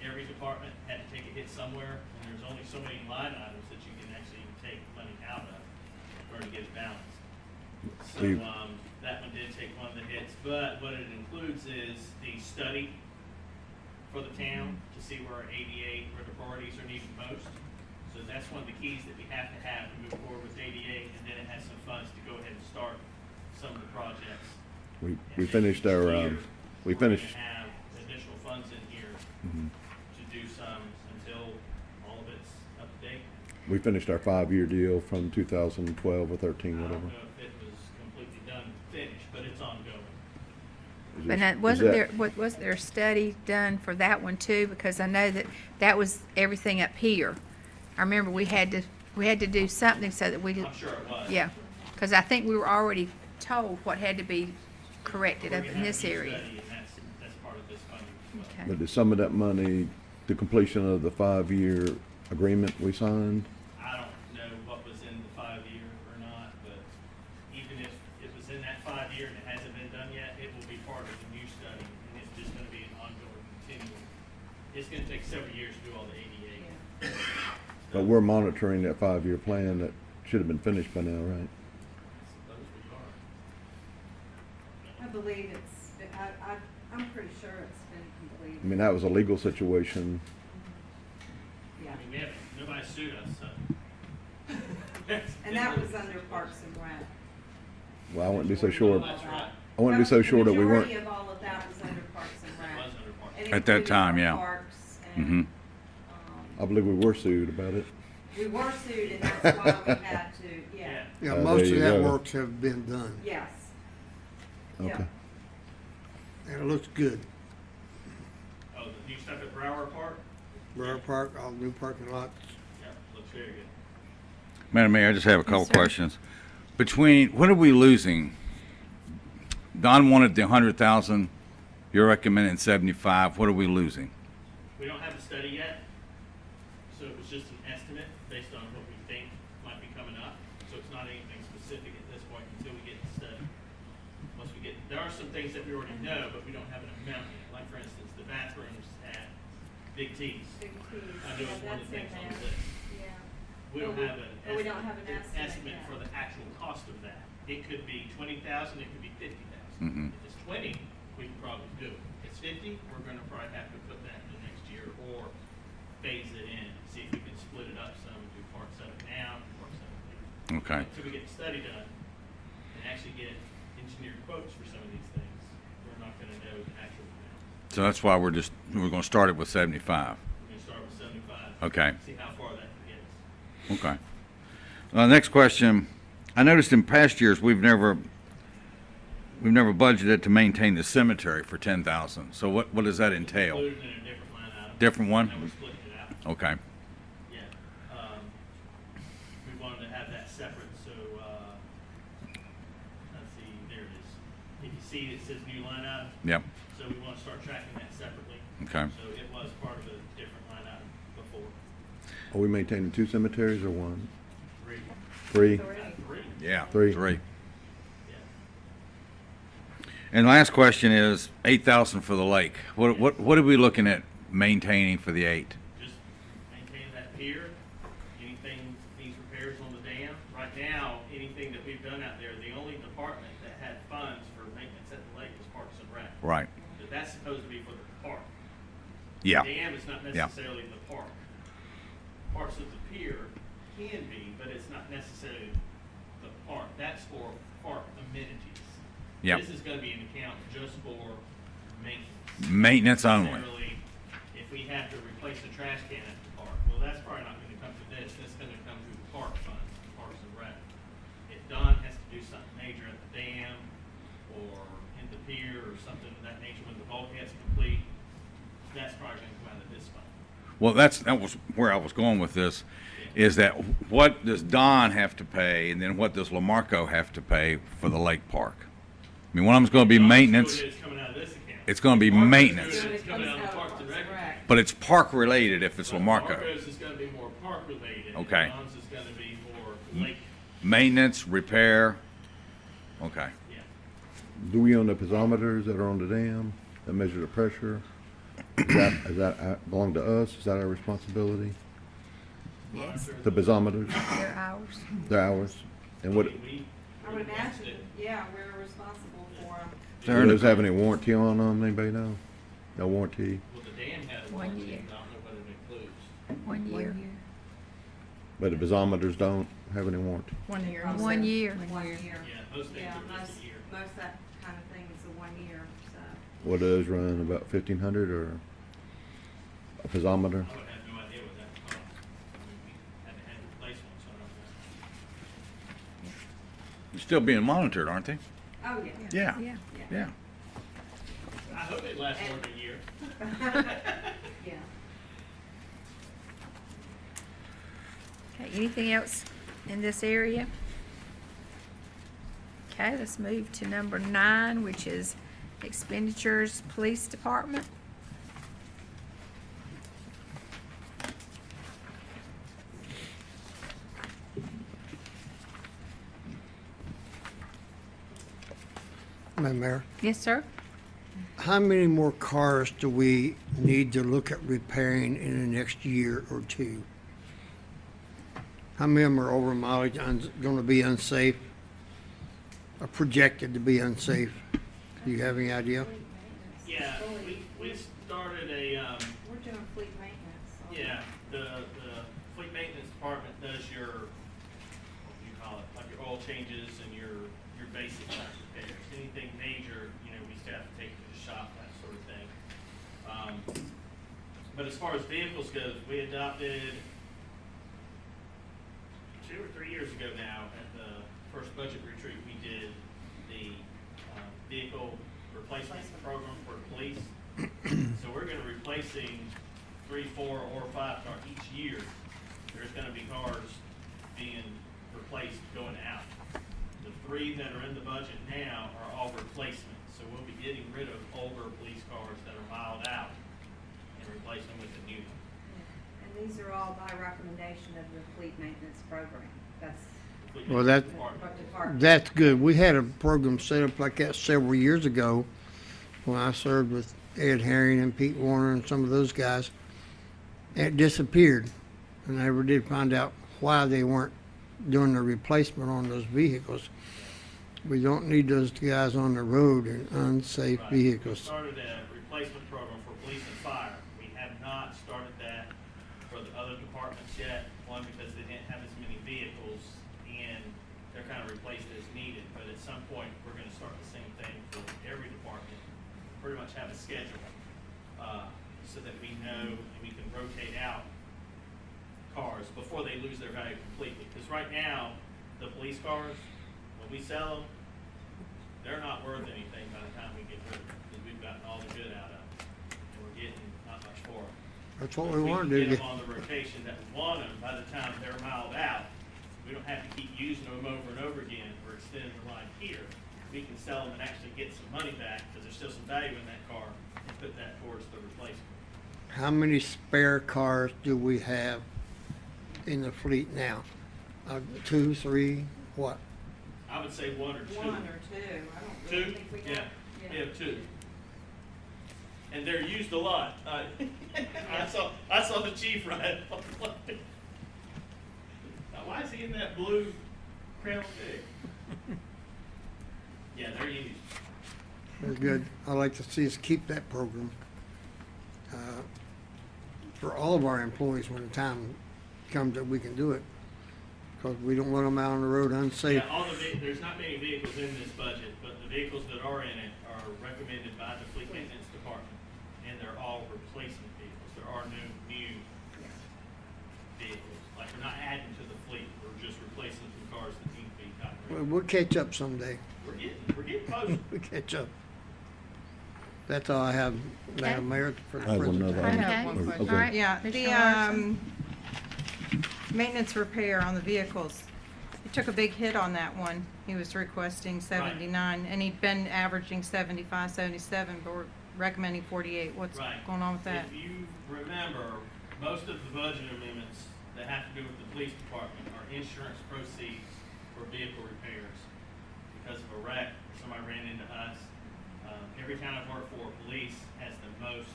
every department had to take a hit somewhere, and there's only so many line items that you can actually take money out of in order to get it balanced. So, So you- that one did take one of the hits, but what it includes is the study for the town to see where our ADA, where the priorities are needed most. So that's one of the keys that we have to move forward with ADA, and then it has some funds to go ahead and start some of the projects. We And finished each our, year, we we're gonna finished, have additional funds in here Mhm. to do some until all of it's up to date. we finished our 5-year deal from 2012 or 13, I don't whatever. know if it was completely done, finished, but it's ongoing. Is But this- wasn't is there, that- was there a study done for that one too? Because I know that was everything up here. I remember we had to do something so that we, I'm sure it was. yeah, because I think we were already told what had to be corrected We're up gonna in have this a new area. study, and that's part of this funding as well. Okay. But is some of that money the completion of the 5-year agreement we signed? I don't know what was in the 5-year or not, but even if it was in that 5-year and it hasn't been done yet, it will be part of the new study, and it's just gonna be an ongoing, continual. It's gonna take several years to do all the ADA. But we're monitoring that 5-year plan that should have been finished by now, right? Suppose we are. I believe I'm pretty sure it's been completed. I mean, that was a legal situation. Yeah, I mean, we haven't, nobody sued us, so. and that was under Parks and Rec. Well, I wouldn't be so sure, That's right. I wouldn't be so sure that we The weren't. majority of all of that was under Parks and It Rec. was under Parks. It At that included time, our yeah. Parks Mhm. and, I believe we were sued about it. we were sued, and that's why we had to, yeah, Yeah, there most of you that go. works have been done, yes. Okay. and it looks good. Oh, the new stuff at Brower Park? Briar Park, all new parking lots. Yeah, looks very good. Madam Mayor, I just have a couple sir. questions. What are we losing? Don wanted the 100,000, you're recommending 75, what are we losing? We don't have a study yet, so it was just an estimate based on what we think might be coming up. So it's not anything specific at this point until we get the study. Once we get, there are some things that we already know, but we don't have an amount yet. Like for instance, the bathrooms at Big T's. Big T's. I know it's one of the things on the list. Yeah. We don't have an Oh, we don't have an estimate estimate yet. for the actual cost of that. It could be 20,000, it could be 50,000. Mhm. If it's 20, we can probably do it. If it's 50, we're gonna probably have to put that in the next year or phase it in, see if we can split it up some, do parts of it now, parts of it later. Okay. Until we get the study done and actually get engineered quotes for some of these things, we're not gonna know the actual amount. So that's why we're gonna start it with 75. We're gonna start with 75. Okay. See how far that can get us. Okay. Next question. I noticed in past years, we've never budgeted to maintain the cemetery for 10,000. So what does that entail? Included in a different line item. Different one? And we're splitting it out. Okay. Yeah, we wanted to have that separate, so, let's see, there it is. If you see, it says new line item, Yep. so we want to start tracking that separately. Okay. So it was part of a different line item before. Are we maintaining 2 cemeteries or 1? Three. 3? Three, Yeah. Three. Three. yeah. And last question is 8,000 for the lake. What are we looking at maintaining for the 8? Just maintain that pier, anything needs repairs on the dam. Right now, anything that we've done out there, the only department that had funds for maintenance at the lake was Parks and Rec. Right. But that's supposed to be for the park. Yeah. The dam is not Yeah. necessarily the park. Parts of the pier can be, but it's not necessarily the park. That's for park amenities. Yep. This is gonna be an account just for maintenance. Maintenance only. Necessarily, if we have to replace a trash can at the park, well, that's probably not gonna come to this. That's gonna come through the park funds. that's probably gonna come out of this fund. Well, that was where I was going with this, is that what does Don have to pay, and then what does Lamarco have to pay for the lake park? I mean, one of them's gonna be Don's maintenance, doing it, It's coming out of this account. it's gonna be Marco's maintenance, doing it, It's coming out of the Parks and Rec account. but it's park related if it's Lamarco. Marco's is gonna be more park related. and Okay. Don's is gonna be more lake, Maintenance, repair, okay. yeah. Do we own the piezometers that are on the dam that measure the pressure? Does that belong to us? Is that our responsibility? Yes, The piezometers, they're ours. they're ours? And what, I would imagine, yeah, we're responsible for them. do those have any warranty on them? Anybody know? No warranty? Well, the dam has One one, I year. don't know what it includes. 1 year. But the piezometers don't have any warranty? 1 year. 1 year. 1 year. Yeah, most things Yeah, are most, just a year. most of that kind of thing is a 1 year, so. What does run, about 1,500 or a piezometer? I would have no idea what that costs. I mean, we haven't had to replace one, so I don't know. They're still being monitored, aren't they? Oh, yeah. Yeah, Yeah. yeah. I hope it lasts more than a year. Yeah. Okay, anything else in this area? Okay, let's move to number 9, which is expenditures, police department. Madam Mayor, Yes, sir. how many more cars do we need to look at repairing in the next year or two? How many of them are over mileage, gonna be unsafe? Or projected to be unsafe? Do you have any idea? Yeah, we started a, We're doing fleet maintenance. so- yeah, the fleet maintenance department does your, what do you call it, like your oil changes and your basic type repairs. Anything major, you know, we still have to take it to the shop, that sort of thing. But as far as vehicles goes, we adopted 2 or 3 years ago now, at the first budget retreat, we did the vehicle replacement program for police. So we're gonna replacing 3, 4, or 5 cars each year. There's gonna be cars being replaced going out. The 3 that are in the budget now are all replacements, so we'll be getting rid of older police cars that are miled out and replace them with a new one. And these are all by recommendation of the fleet maintenance program. That's Fleet Well, maintenance that- department. what department. That's good. We had a program set up like that several years ago when I served with Ed Herring and Pete Warner and some of those guys. And it disappeared. And I never did find out why they weren't doing the replacement on those vehicles. We don't need those guys on the road in unsafe Right. We vehicles. started a replacement program for police and fire. We have not started that for the other departments yet. One, because they didn't have as many vehicles, and they're kind of replaced as needed. But at some point, we're gonna start the same thing for every department. Pretty much have a schedule, so that we know and we can rotate out cars before they lose their value completely. Because right now, the police cars, when we sell them, they're not worth anything by the time we get rid of them, because we've gotten all the good out of them, and we're getting not much for them. That's what If we want to can do. get them on the rotation that we want them, by the time they're miled out, we don't have to keep using them over and over again. We're extending the line here. We can sell them and actually get some money back, because there's still some value in that car, and put that towards the replacement. How many spare cars do we have in the fleet now? 2, 3, what? I would say 1 or 2. 1 or 2. I don't really 2? think we Yeah, got. we have 2. And they're used a lot. I saw the chief ride. Now, why is he in that blue Crown Vic? Yeah, they're used. Very good. I'd like to see us keep that program for all of our employees when the time comes that we can do it. Because we don't want them out on the road unsafe. Yeah, there's not many vehicles in this budget, but the vehicles that are in it are recommended by the fleet maintenance department, and they're all replacement vehicles. There are no new vehicles. Like, we're not adding to the fleet, we're just replacing some cars that need to be gotten rid of. We'll catch up someday. We're getting close. We'll catch up. That's all I have, Madam Mayor, for the I have one other presentation. item. I have one Okay. question. All right. Yeah, Commissioner the, Larson? maintenance repair on the vehicles. He took a big hit on that one. He was requesting 79, and he'd been averaging 75, 77, but we're recommending 48. What's Right. going on with that? If you remember, most of the budget amendments that have to do with the police department are insurance proceeds for vehicle repairs. Because of a wreck, or somebody ran into us. Every town I've worked for, police has the most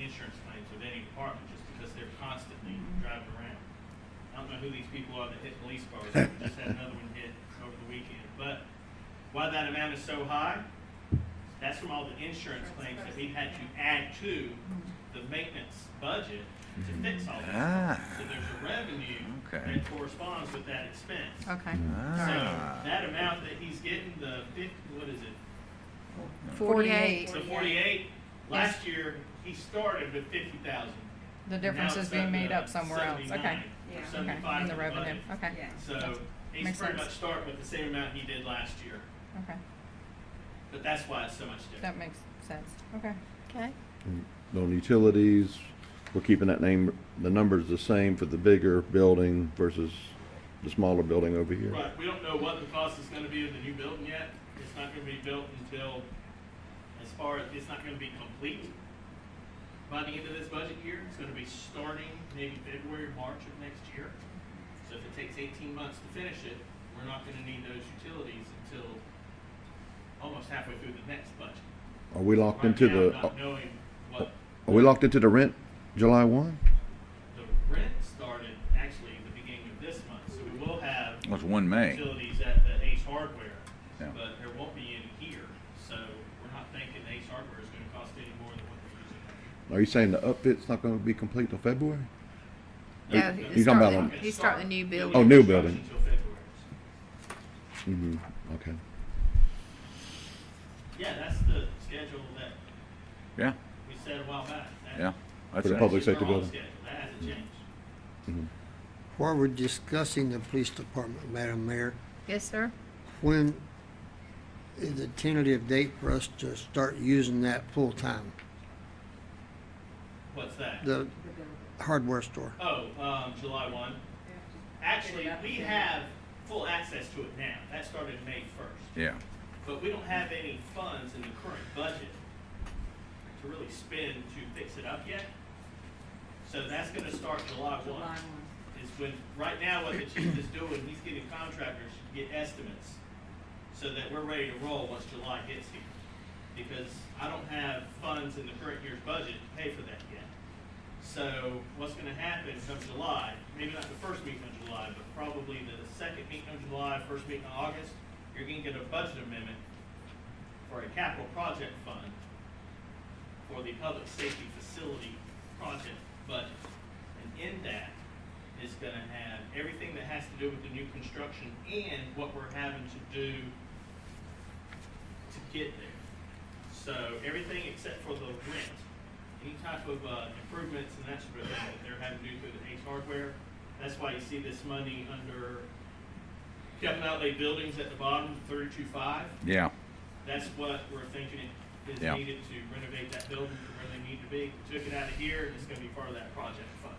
insurance claims of any department, just because they're constantly driving around. I don't know who these people are that hit police cars. We just had another one hit over the weekend. But why that amount is so high, that's from all the insurance claims that we've had to add to the maintenance budget to fix all that. So there's a revenue Okay. that corresponds with that expense. Okay. So that amount that he's getting, the 50, what is it? 48. So 48, last year, he started with 50,000. The difference Now is it's being up made to up somewhere else. 79, Okay. Yeah. or Okay, 75 In the for revenue. budget. Okay. Yeah. So he's makes pretty sense. much starting with the same amount he did last year. Okay. But that's why it's so much different. That makes sense. Okay. Okay. On utilities, we're keeping that name, the numbers the same for the bigger building versus the smaller building over here. Right, we don't know what the cost is gonna be of the new building yet. It's not gonna be built until, as far as, it's not gonna be complete by the end of this budget year. It's gonna be starting maybe February, March of next year. So if it takes 18 months to finish it, we're not gonna need those utilities until almost halfway through the next budget. Are we locked Right into now, the, not knowing what are we locked into the rent July 1? the rent started actually the beginning of this month, so we will have It was 1 May. utilities at the Ace Hardware, Yeah. but there won't be any here, so we're not thinking Ace Hardware is gonna cost any more than what they're using. Are you saying the upfit's not gonna be complete till February? Yeah, You he's talking about starting, on- he's starting the new building. Oh, new building. Until February. Mm-hmm, okay. Yeah, that's the schedule that Yeah, we said a while back. That- yeah. That's For the it. public that's safety our own building. schedule. That hasn't changed. Mm-hmm. While we're discussing the police department, Madam Mayor, Yes, sir. when is the tentative date for us to start using that full-time? What's that? The hardware store? Oh, July 1. Actually, we have full access to it now. That started May 1st. Yeah. But we don't have any funds in the current budget to really spend to fix it up yet. So that's gonna start July 1. July 1. Is when, right now, what the chief is doing, he's getting contractors to get estimates so that we're ready to roll once July gets here. Because I don't have funds in the current year's budget to pay for that yet. So what's gonna happen come July, maybe not the first meeting of July, but probably the second meeting of July, first meeting of August, you're gonna get a budget amendment for a capital project fund for the public safety facility project budget. And in that is gonna have everything that has to do with the new construction and what we're having to do to get there. So everything except for the rent, any type of improvements and that sort of thing that they're having to do through the Ace Hardware. That's why you see this money under capital outlay buildings at the bottom, 32.5. Yeah. That's what we're thinking is Yeah. needed to renovate that building to where they need to be. Took it out of here, and it's gonna be part of that project fund.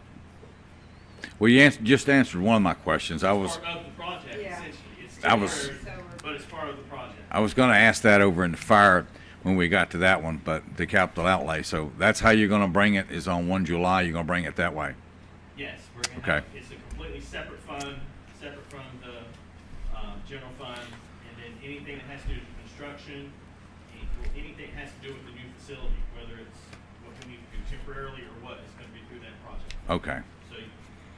Well, you just answered one of my questions. I was Part of the project, Yeah. essentially. It's I was- temporary, So we're- but it's part of the project. I was going to ask that over in the fire when we got to that one, but the capital outlay. So that's how you're going to bring it is on 1 July. You're going to bring it that way. Yes, we're gonna Okay. have, it's a completely separate fund, separate from the, general fund, and then anything that has to do with construction, anything that has to do with the new facility, whether it's what we need to do temporarily or what, is gonna be through that project. Okay. So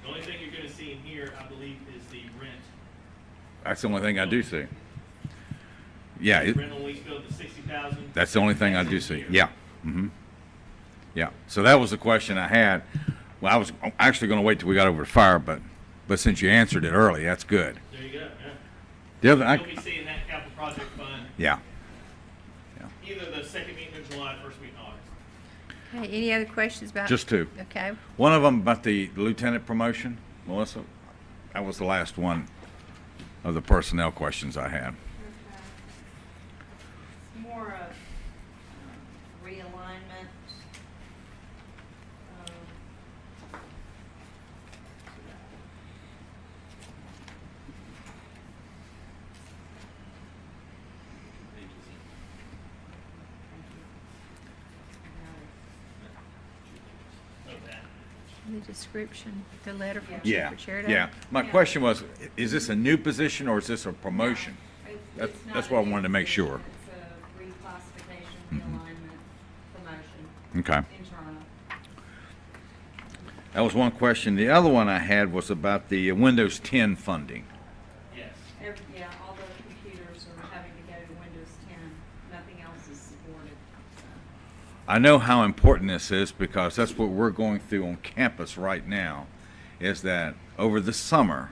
the only thing you're gonna see in here, I believe, is the rent. That's the only thing I do see. Yeah. Rent on lease bill to 60,000. That's the only thing I do see. Yeah. Mm-hmm. Yeah. So that was the question I had. Well, I was actually going to wait till we got over to fire, but since you answered it early, that's good. There you go, yeah. The other, You'll be seeing that capital project fund yeah. either the second meeting of July, first meeting in August. Okay, any other questions about? Just two. Okay. One of them about the lieutenant promotion, Melissa. That was the last one of the personnel questions I had. It's more of The description, the letter from Yeah, Chief Richard. yeah. My question was, is this a new position or is this a promotion? It's not That's what I a wanted to make sure. It's a reclassification, realignment, promotion, Okay. internal. That was one question. The other one I had was about the Windows 10 funding. Yes. Yeah, all the computers are having to go to Windows 10. Nothing else is supported. So, I know how important this is because that's what we're going through on campus right now, is that over the summer,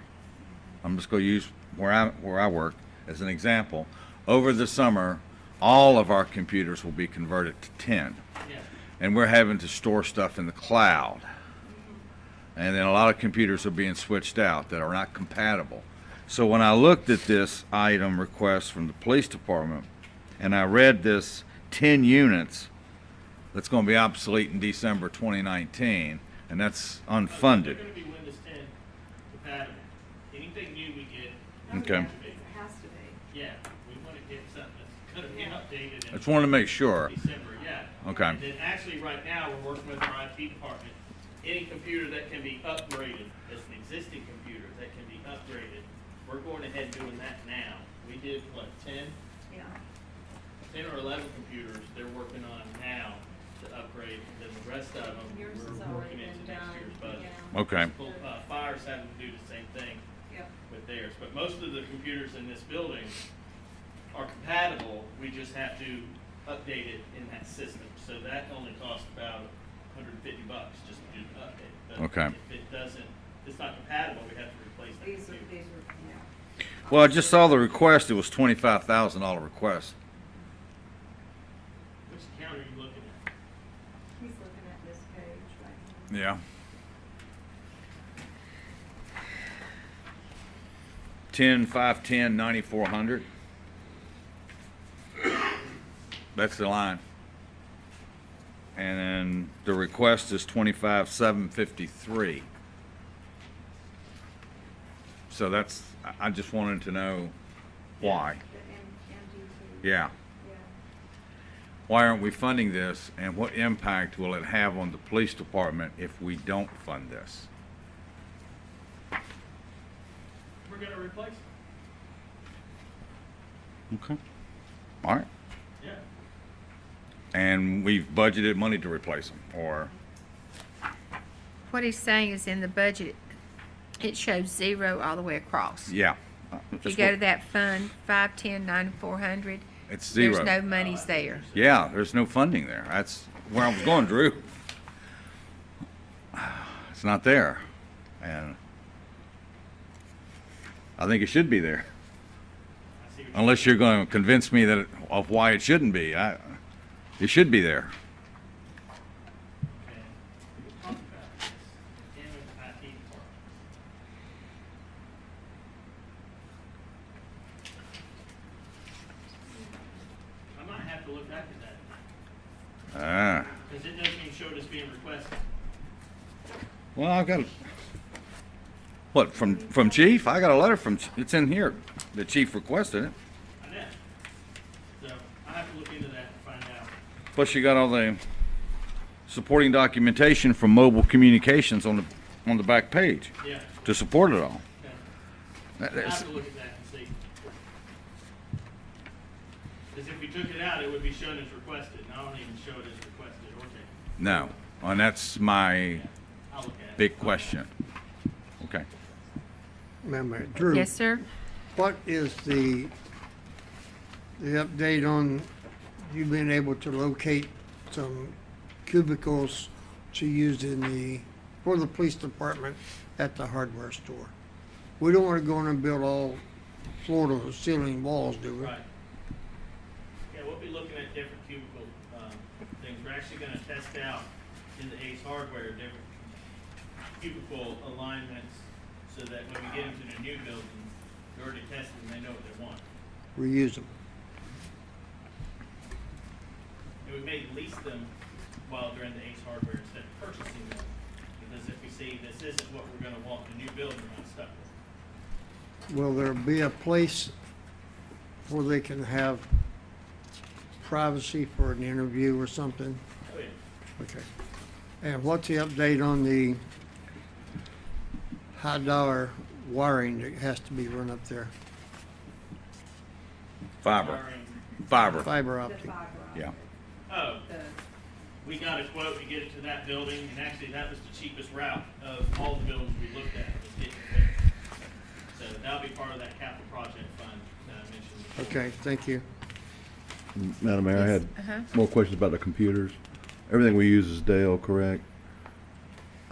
I'm just going to use where I work as an example. Over the summer, all of our computers will be converted to 10. Yeah. And we're having to store stuff in the cloud. And then a lot of computers are being switched out that are not compatible. So when I looked at this item request from the police department, and I read this 10 units that's going to be obsolete in December 2019, and that's They're unfunded. gonna be Windows 10 compatible. Anything new we get, Okay. It has to be. yeah, we wanna get something that's gonna be updated I in just wanted to make sure. December, yeah. Okay. And then actually, right now, we're working with our IT department. Any computer that can be upgraded, that's an existing computer that can be upgraded, we're going ahead and doing that now. We did, what, 10 Yeah. or 11 computers they're working on now to upgrade, and then the rest of them, Yours has we're already working into been next done. year's budget. Yeah. Okay. Well, Fire's having to do the same thing Yep. with theirs, but most of the computers in this building are compatible, we just have to update it in that system. So that only costs about $150 just to do the update. But Okay. if it doesn't, if it's not compatible, we have to replace that These are, computer. yeah. Well, I just saw the request. It was $25,000 request. Which account are you looking at? He's looking at this page right here. Yeah. 10, 510, 9400. That's the line. And then the request is 25,753. So that's, I just wanted to know why. The MDT. Yeah. Yeah. Why aren't we funding this, and what impact will it have on the police department if we don't fund this? We're gonna replace it. Okay. All right. Yeah. And we've budgeted money to replace them, or, What he's saying is in the budget, it shows 0 all the way across. yeah. If you go to that fund, 510, 9400, It's zero. there's no monies there. Yeah, there's no funding there. That's where I was going, Drew. It's not there. And I think it should be there. I see what Unless you're going to convince me that of why it shouldn't be. It should be there. Okay. We can talk about this in the IT department. I might have to look back at that, Ah. because it doesn't even show it as being requested. Well, I've got, what, from Chief? I got a letter from, it's in here. The Chief requested it. I know. So I have to look into that and find out. Plus you got all the supporting documentation from Mobile Communications on the back page Yeah, to support it all. okay. That- I that's- have to look at that and see. Because if we took it out, it would be shown as requested, and I don't even show it as requested or taken. No, and that's my I'll look at it. big question. Okay. Remember, Drew. Yes, sir? What is the update on you being able to locate some cubicles to use for the police department at the hardware store? We don't want to go in and build all floor-to-ceiling walls, do we? Right. Yeah, we'll be looking at different cubicle, things. We're actually gonna test out in the Ace Hardware, different cubicle alignments, so that when we get into the new building, they're already tested and they know what they want. Reuse them. And we may lease them while they're in the Ace Hardware instead of purchasing them, because if we see this isn't what we're gonna want in the new building, we're not stuck with it. Will there be a place where they can have privacy for an interview or something? Oh, yeah. Okay. And what's the update on the high dollar wiring that has to be run up there? Fiber, Wiring. fiber, Fiber The optic. fiber yeah. optic, Oh, the- we got a quote to get it to that building, and actually that was the cheapest route of all the buildings we looked at, was getting it there. So that'll be part of that capital project fund that I mentioned. before. Okay, thank you. Madam Mayor, I had Uh-huh. more questions about the computers. Everything we use is Dell, correct?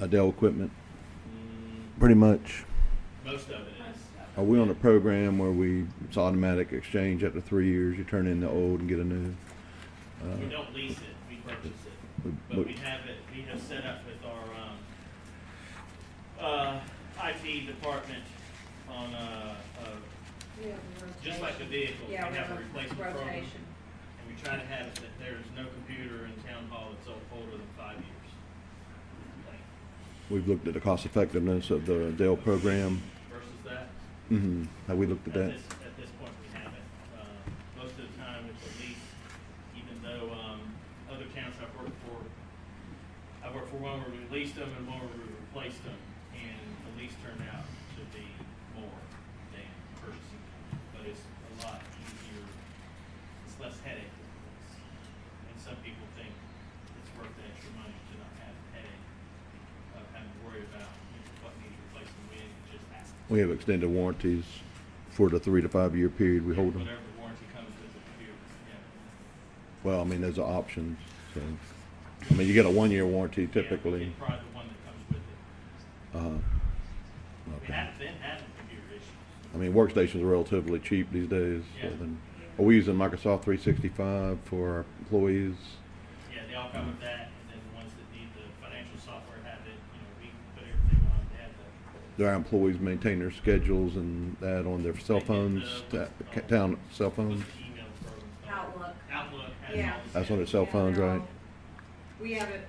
Dell equipment, pretty much. Most of it is. Are we on a program where it's automatic exchange after 3 years, you turn in the old and get a new? We don't lease it, we purchase it. we- But we have set up with our, IT department on, we have a just like the rotation. vehicles, we Yeah, have a replacement program. rotation. And we try to have it that there's no computer in town hall that's older than 5 years. Like, We've looked at the cost effectiveness of the Dell program. versus that. Have we looked at that? At this point, we haven't. Most of the time, it's a lease, even though, other towns I've worked for one where we leased them and one where we replaced them, and the lease turned out to be more than purchasing them. But it's a lot easier, it's less headache with the lease. And some people think it's worth the extra money to not have a headache of having to worry about what needs replacing when it just happens. We have extended warranties for the 3 to 5 year period we hold them. Whatever warranty comes with the computer, yeah. Well, I mean, there's options, so. I mean, you get a 1 year warranty Yeah, typically. it's probably the one that comes with it. We Okay. haven't been having computer issues. I mean, workstations are relatively cheap these days. So Yeah. then, are we using Microsoft 365 for our employees? Yeah, they all come with that, and then the ones that need the financial software have it, we put everything on, they have the. Do our employees maintain their schedules and that on their cell phones, town cell phones? What's the email program called? Outlook. Outlook has Yeah. all the That's on their schedules. cell phones, right? We have a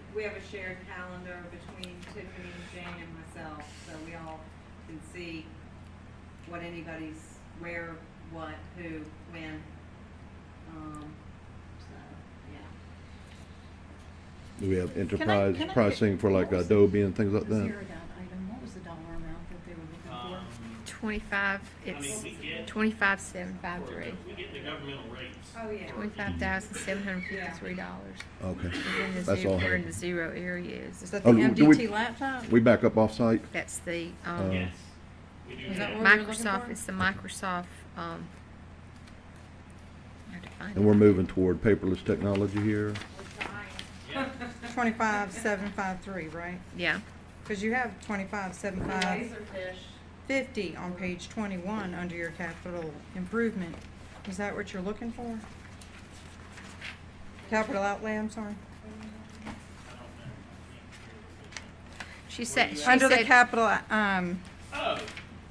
shared calendar between Tiffany, Jane, and myself, so we all can see what anybody's, where, what, who, when. So, yeah. Do we have Can enterprise I get- pricing for like what was the- Adobe and things like The that? zeroed out item, what was the dollar amount that they were looking Um, 25, I mean, it's we get, 25,753. we get the governmental rates. Oh, yeah. $25,753. Okay. We're in the That's zero, all I we're in have. the zero areas. Is that Oh, the do we- MDT laptop? We back up off-site? That's the, Yes, we do Is that have. what you're looking Microsoft, for? it's the Microsoft, I have to find And it. we're moving toward paperless technology here? We're trying. Yeah. 25,753, right? Yeah, Because you have 25,750 Laserfish. on page 21 under your capital improvement. Is that what you're looking for? Capital outlay, I'm sorry. she said, she Under the said, capital, Oh,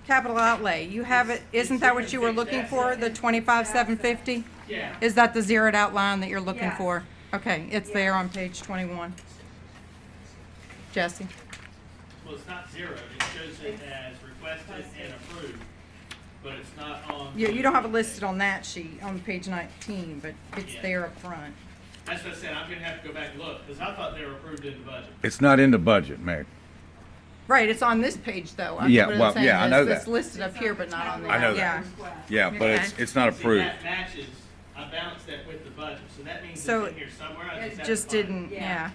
capital outlay, you have it, isn't that what you were looking for, the 25,750? yeah. Is that the zeroed out line that you're looking Yeah. for? Okay, it's there on page 21. Jesse? Well, it's not zero, it shows it as requested and approved, but it's not on. You don't have it listed on that sheet on page 19, but it's Yeah. there up front. That's what I said, I'm gonna have to go back and look, because I thought they were approved in the budget. It's not in the budget, Meg. Right, it's on this page though. Yeah, What I'm well, saying yeah, I is know It's that. listed up here, but not on there. I know that. Yeah. Yeah, but it's not See, approved. that matches, I balanced that with the budget, so that means So it's in here somewhere, I It just have to just find it. didn't, Yeah. yeah.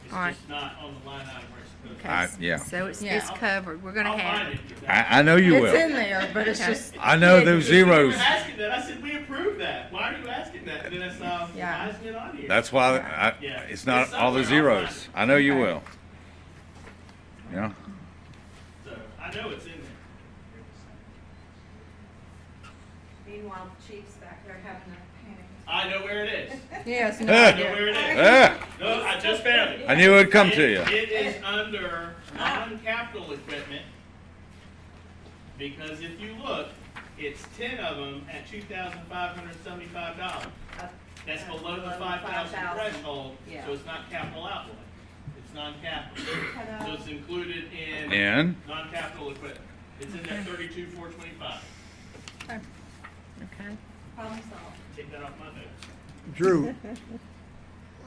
It's Alright. just not on the line item where it's supposed to be. okay, yeah. so it's Yeah. covered, we're gonna I'll have, find it. I know you It's in will. there, but it's Okay. just. I know those You were zeros. asking that, I said, we approved that, why are you asking that? And then I saw, Yeah. why isn't it on here? That's why Yeah. it's not It's all the somewhere, I'll zeros. find it. I know you Okay. will. Yeah. So, I know it's in there. Meanwhile, the chief's back there having a panic. I know where it is. Yes, no Ah. I know idea. where it is. Ah, No, I just found it. I knew it would come to you. It is under non-capital equipment, because if you look, it's 10 of them at $2,575. That's below the 5,000 threshold, Yeah. so it's not capital outlay. It's non-capital. So it's included in And non-capital equipment. It's in that 32,425. okay. Problem solved. Take that off my notes. Drew,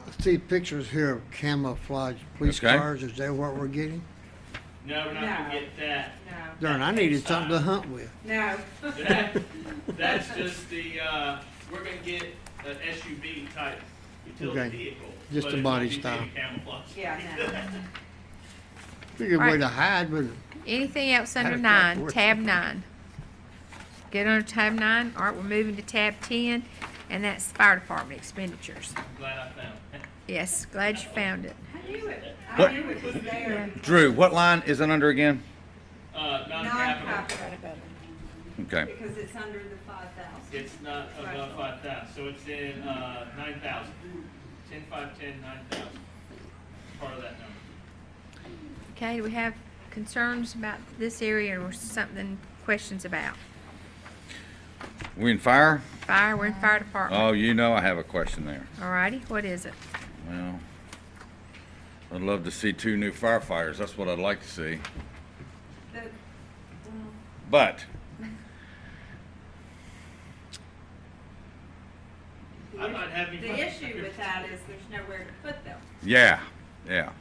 I see pictures here of camouflage police Okay. cars. Is that what we're getting? No, we're not gonna No. get that. No, Darn, I needed something to hunt with. no. That's just the, we're gonna get an SUV type utility Okay. vehicle. Just but a it body won't be style. any camouflage. Yeah, no. Figured a way Right. to hide, but Anything else under Had a 9, couple. tab 9? Get under tab 9. All right, we're moving to tab 10, and that's fire department expenditures. I'm glad I found it. Yes, glad you found it. I knew it. What? I knew it was there. Drew, what line is it under again? Non-capital, Non-capital, Okay. because it's under the 5,000. it's not above 5,000, so it's in, 9,000. 10, 5, 10, 9,000. Part of that number. Okay, do we have concerns about this area or something, questions about? We in fire? Fire, we're in fire department. Oh, you know I have a question there. All righty, what is it? Well, I'd love to see 2 new firefighters. That's what I'd like to see. The- But I'm not having. The issue with that is there's nowhere to put them. yeah,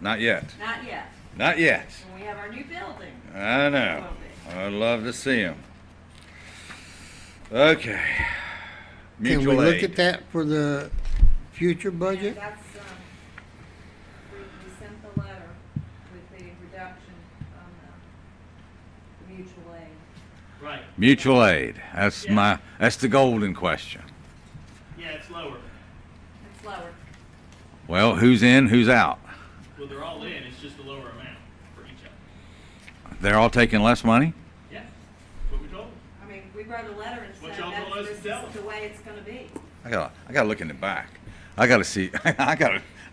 not yet. Not yet. Not yet. When we have our new building. I know. I'd love to see them. Okay. can we Mutual look aid. at that for the future budget? And that's, we sent the letter with the reduction on the mutual aid. Right, Mutual aid. That's Yeah. that's the golden question. yeah, it's lower. It's lower. Well, who's in, who's out? Well, they're all in, it's just a lower amount for each of them. They're all taking less money? Yeah, what we told them. I mean, we wrote a letter and What said y'all told us to this tell is them. the way it's gonna be. I gotta look in the back. I gotta see I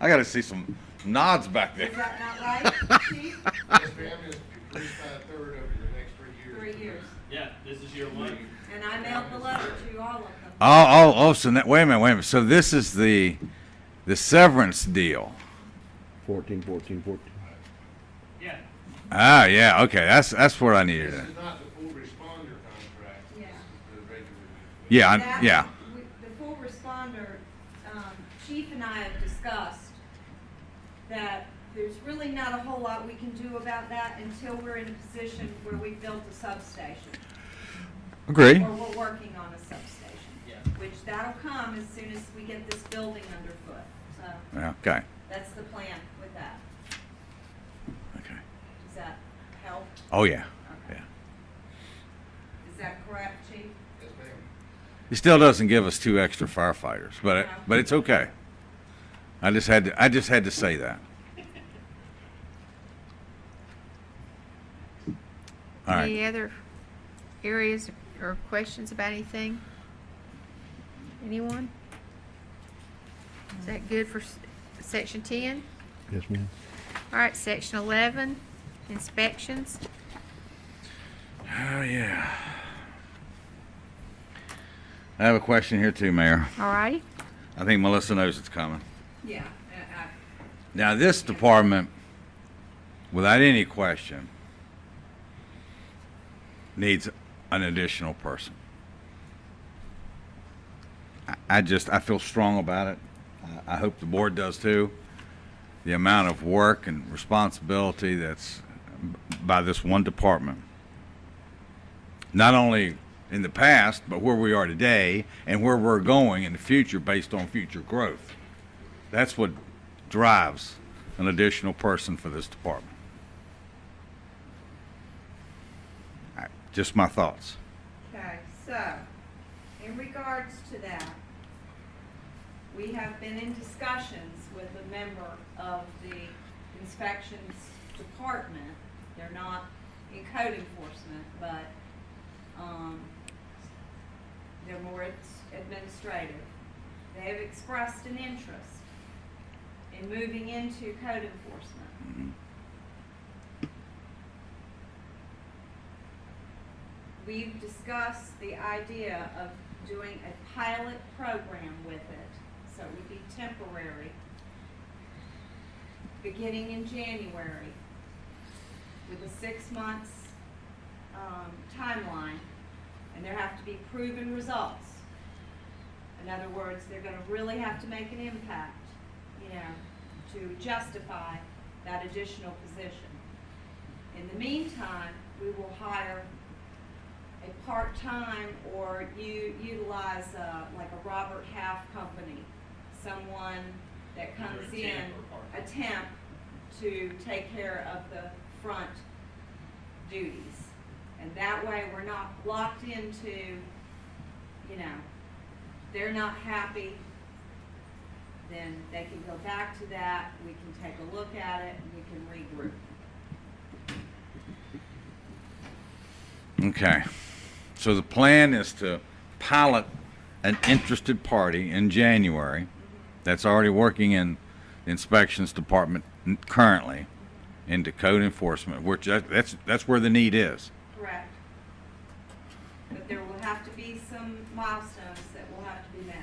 gotta see some nods back there. Is that not right, Chief? Yes, ma'am, it's increased by a third over the next 3 years. 3 years. Yeah, this is year 1. And I mailed the letter to all of them. So wait a minute. So this is the severance deal. 14, 14, 14. Yeah, Ah, yeah, okay. That's what I needed. This is not the full responder contract. Yeah. This is the regular. Yeah, That- yeah. The full responder, Chief and I have discussed that there's really not a whole lot we can do about that until we're in a position where we've built a substation. Agree. Or we're working on a substation. Yeah. Which that'll come as soon as we get this building underfoot. So Yeah, okay. that's the plan with that. Okay. Does that help? Oh yeah. Okay. Yeah. Is that correct, Chief? Yes, ma'am. He still doesn't give us 2 extra firefighters, but it's okay. I just had to say that. All right. Any other areas or questions about anything? Anyone? Is that good for section 10? Yes, ma'am. All right, section 11, inspections. Oh yeah. I have a question here too, Mayor. All righty. I think Melissa knows it's coming. Yeah. Now, this department, without any question, needs an additional person. I feel strong about it. I hope the board does too. The amount of work and responsibility that's by this one department. Not only in the past, but where we are today and where we're going in the future based on future growth. That's what drives an additional person for this department. All right, just my thoughts. Okay, so, in regards to that, we have been in discussions with a member of the inspections department. They're not in code enforcement, but, they're more administrative. They have expressed an interest in moving into code enforcement. We've discussed the idea of doing a pilot program with it, so it would be temporary, beginning in January, with a 6 months timeline, and there have to be proven results. In other words, they're gonna really have to make an impact you know, to justify that additional position. In the meantime, we will hire a part-time or utilize like a Robert Half company, someone that Either comes a in, temp or part-time. a temp, to take care of the front duties. And that way, we're not locked into, you know, they're not happy, then they can go back to that, we can take a look at it, and we can regroup. Okay. So the plan is to pilot an interested party in January that's already working in the inspections department currently into code enforcement, which that's where the need is. Correct. But there will have to be some milestones that will have to be met.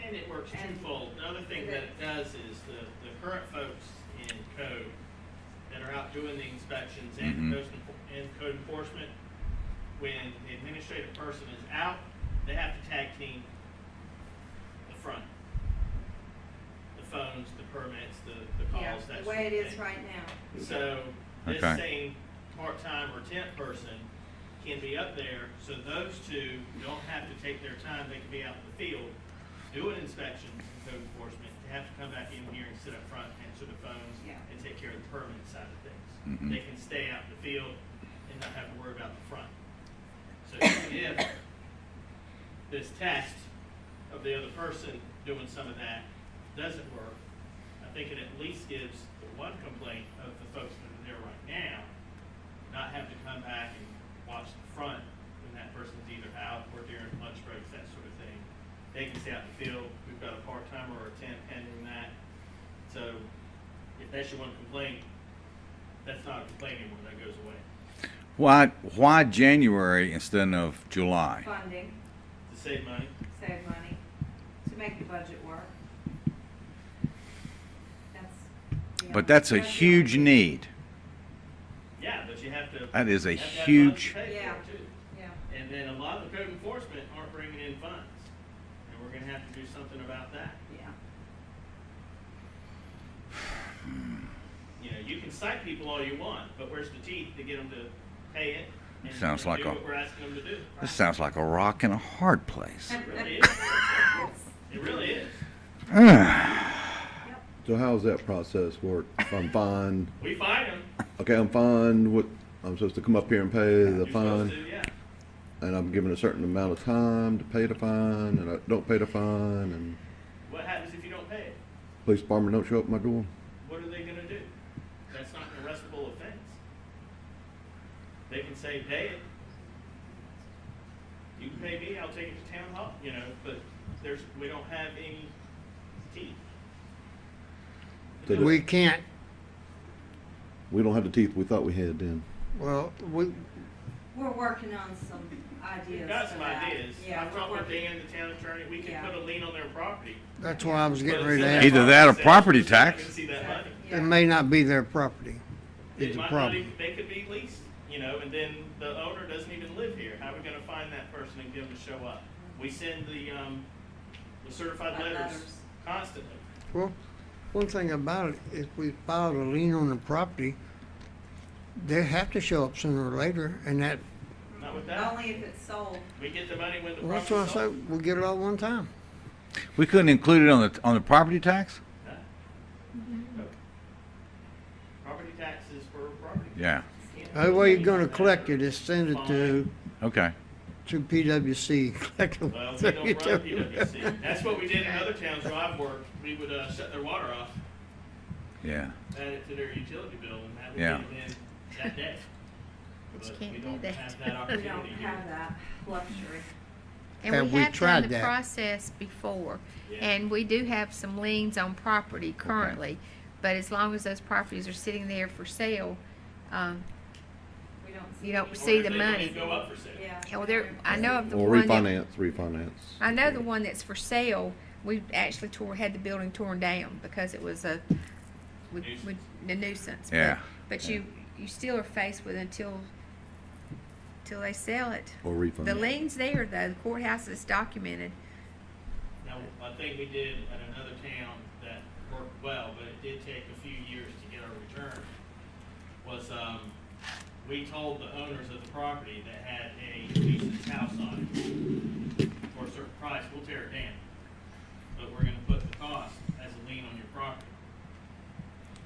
And it works And- twofold. The other thing that it does is the current folks in code that are out doing the inspections and code enforcement, when the administrative person is out, they have to tag team the front. The phones, the permits, the Yeah, calls, that the sort way of it is thing. right now. So this Okay. same part-time or temp person can be up there, so those two don't have to take their time, they can be out in the field, doing inspections and code enforcement, to have to come back in here and sit up front, answer the phones, Yeah. and take care of the permit side of things. Mhm. They can stay out in the field and not have to worry about the front. So even if this test of the other person doing some of that doesn't work, I think it at least gives the one complaint of the folks that are there right now, not have to come back and watch the front when that person's either out or during lunch breaks, that sort of thing. They can stay out in the field, we've got a part-timer or a temp handling that. So if that's your one complaint, that's not a complaint anymore, that goes away. Why January instead of July? Funding, To save money, save money, to make the budget work. That's. But that's a huge need. yeah, but you have to. That is a you have to have huge- funds to pay for Yeah. it, too. Yeah, And then a lot of the code enforcement aren't bringing in funds, and we're gonna have to do something about that. yeah. You know, you can cite people all you want, but where's the teeth to get them to pay it? And Sounds and like do a- what we're asking them to do. This sounds like a rock in a hard place. It really is. It really is. So how's that process work? If I'm fined, We find them. okay, I'm fined, what, I'm supposed to come up here and pay the You're supposed fine? to, yeah. And I'm given a certain amount of time to pay the fine, and I don't pay the fine, and What happens if you don't pay it? police department don't show up at my door? What are they gonna do? That's not an arrestable offense. They can say, pay it. You can pay me, I'll take it to town hall, you know, but we don't have any teeth. So We can't, We don't have the teeth we thought we had then. well, we, We're working on some ideas. We've got for some that. ideas. Yeah, I've we're talked with working. Dan, the town attorney, we can Yeah. put a lien on their property. that's why I was But getting it's ready to in ask. their Either that or property property sales, so I tax. can see that money. Yeah. It may not be their property. It It's a might not problem. even, they could be leased, you know, and then the owner doesn't even live here. How are we gonna find that person and get them to show up? We send the certified letters Letters. constantly. Well, one thing about it, if we filed a lien on the property, they have to show up sooner or later, and that, Not with that. Only if it's sold. We get the money when the well, that's what I property's sold. say, we'll get it all at one time. We couldn't include it on the property tax? Huh? No. Property taxes for property. Yeah. The way you're gonna collect it is send it to Okay. PWC. Collect it. Well, we don't run PWC. That's what we did in other towns where I've worked. We would shut their water off, Yeah. add it to their utility bill, and that would Yeah. get it in that day. But you But can't we do don't that. have that We don't opportunity here. have that luxury. And Have we we have tried done the that? process before, Yeah. and we do have some liens on property currently. But as long as those properties are sitting there for sale, We don't see. you don't any- see Or the if they don't money. even Go up for sale. Yeah. Well, there, I know of the Or one that, refinance. I know the one that's for sale, we actually had the building torn down because it was a nuisance. Yeah. But you still are faced with until they sell it. Or refinance. The lien's there though, the courthouse is documented. Now, I think we did at another town that worked well, but it did take a few years to get our return, was, we told the owners of the property that had a nuisance house on it, for a certain price, we'll tear it down. But we're gonna put the cost as a lien on your property.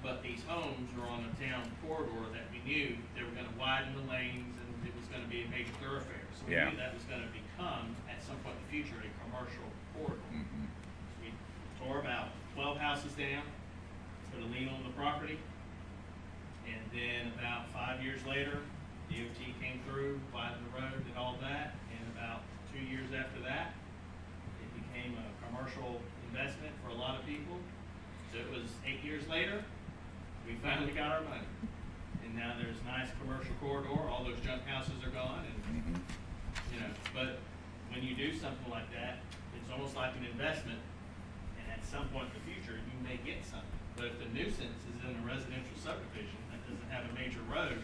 But these homes are on a town corridor that we knew they were gonna widen the lanes and it was gonna be a major thoroughfare. So we Yeah. knew that was gonna become, at some point in the future, a commercial corridor. Mhm. So we tore about 12 houses down, put a lien on the property, and then about 5 years later, DOT came through, widened the road, did all that, and about 2 years after that, it became a commercial investment for a lot of people. So it was 8 years later, we finally got our money. And now there's a nice commercial corridor, all those junk houses are gone, and, Mhm. you know, but when you do something like that, it's almost like an investment, and at some point in the future, you may get something. But if the nuisance is in a residential subdivision that doesn't have a major road,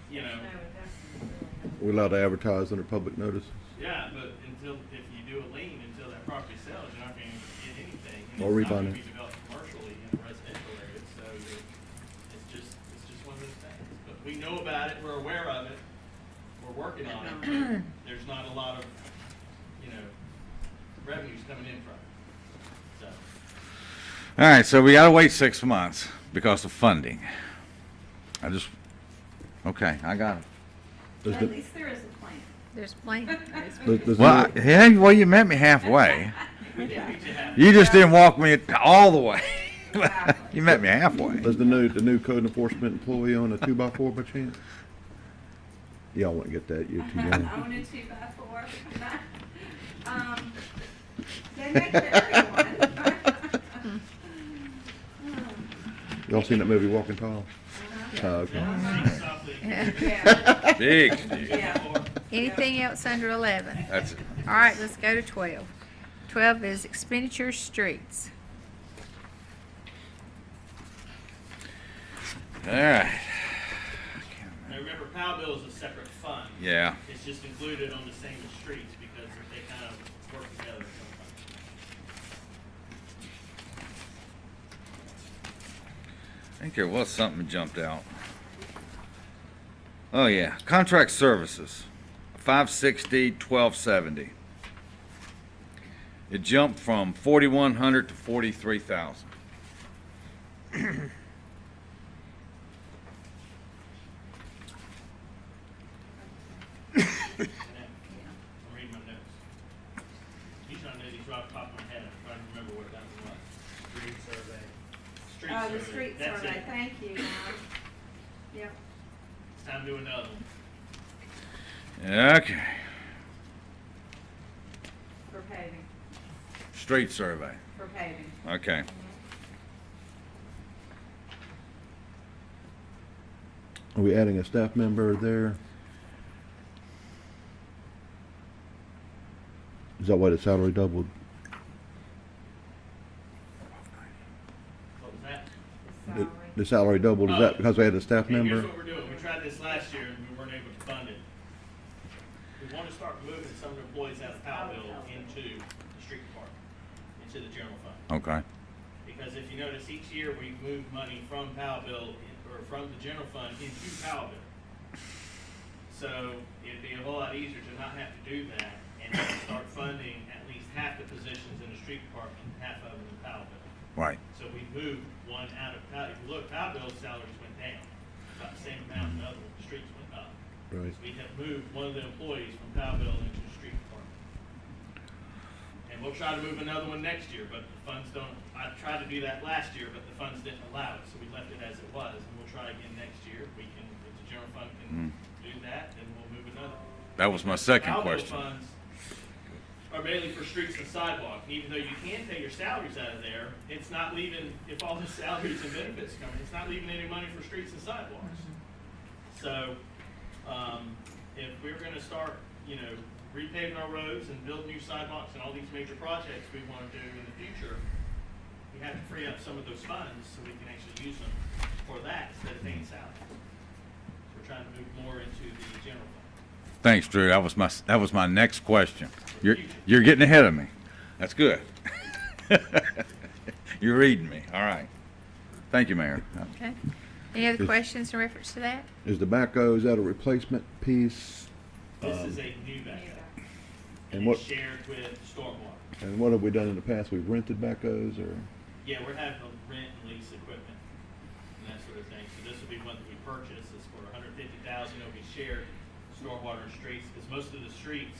you know, No investment, really. We're allowed to advertise under public notices. yeah, but if you do a lien, until that property sells, you're not gonna get anything. And Or it's not gonna refinance. be developed commercially in a residential area, so it's just one of those things. But we know about it, we're aware of it, we're working on it. There's not a lot of, you know, revenues coming in from it, so. All right, so we gotta wait 6 months because of funding. Okay, I got it. Does At the- least there is a plan. There's plenty. does the Well, new- yeah, well, you met me halfway. We did meet you halfway. You just didn't walk me all the way. Exactly. You met me halfway. Does the new code enforcement employee own a 2x4 by chance? Y'all wouldn't get that, you're too young. Own a 2x4. They make it everyone. Y'all seen that movie Walking Tall? Oh, okay. Speak softly. Yeah, Big, Steve. yeah. Anything else under 11? That's it. All right, let's go to 12. 12 is expenditure streets. All right. Now remember, Powellville is a separate fund. Yeah. It's just included on the same as streets because they kind of work together sometimes. I think there was something that jumped out. Oh, yeah. Contract services, 560, 1270. It jumped from 4,100 to 43,000. I'm reading my notes. Usually I know these right off the top of my head, I'm trying to remember what that one was. Street survey. Street Oh, survey. the street That's survey, it. thank you, Mom. Yep. It's time to do another one. Okay. For paving, Street survey. for paving. Okay. Are we adding a staff member there? Is that why the salary doubled? What was that? The The- salary. The salary doubled, is that because we had a staff Okay, member? here's what we're doing. We tried this last year and we weren't able to fund it. We want to start moving some of the employees out of Powellville into the street department, into the general fund. Okay. Because if you notice, each year we move money from Powellville, or from the general fund into Powellville. So it'd be a whole lot easier to not have to do that and start funding at least half the positions in the street department, and half of them in Powellville. Right. So we moved one out of Powell. If you look, Powellville's salaries went down, about the same amount as the other, the streets went up. Right. So we have moved one of the employees from Powellville into the street department. And we'll try to move another one next year, but the funds don't, I tried to do that last year, but the funds didn't allow it, so we left it as it was, and we'll try again next year. We can, if the general fund can do that, then we'll move another one. That was my second Powellville question. funds are mainly for streets and sidewalk, and even though you can pay your salaries out of there, it's not leaving, if all the salaries and benefits come in, it's not leaving any money for streets and sidewalks. So, if we're gonna start, repaving our roads and build new sidewalks and all these major projects we wanna do in the future, we have to free up some of those funds so we can actually use them for that instead of paying salaries. So we're trying to move more into the general fund. Thanks, Drew. That was my next question. You're getting ahead of me. That's good. You're reading me. All right. Thank you, Mayor. Okay. Any other Is- questions in reference to that? Is the backhoe, is that a replacement piece? This is a new backhoe. And And what- it's shared with stormwater. And what have we done in the past? We've rented backhoes or? Yeah, we're having to rent and lease equipment and that sort of thing. So this will be one that we purchase. It's for $150,000. It'll be shared stormwater and streets, because most of the streets,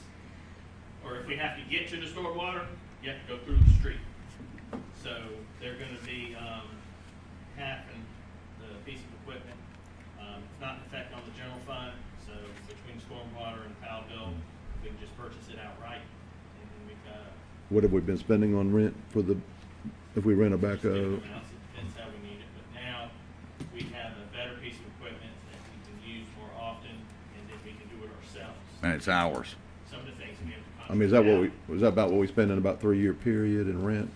or if we have to get to the stormwater, you have to go through the street. So they're gonna be, halving the piece of equipment. It's not an effect on the general fund, so between stormwater and Powell bill, we can just purchase it outright. And then we've got What have we been spending on rent for the, if we rent a different backhoe? amounts. It depends how we need it, but now we have a better piece of equipment that we can use more often, and then we can do it ourselves. And it's ours. Some of the things we have to. I mean, is that what we, contract was that about what we spent in about 3-year period in rent? out.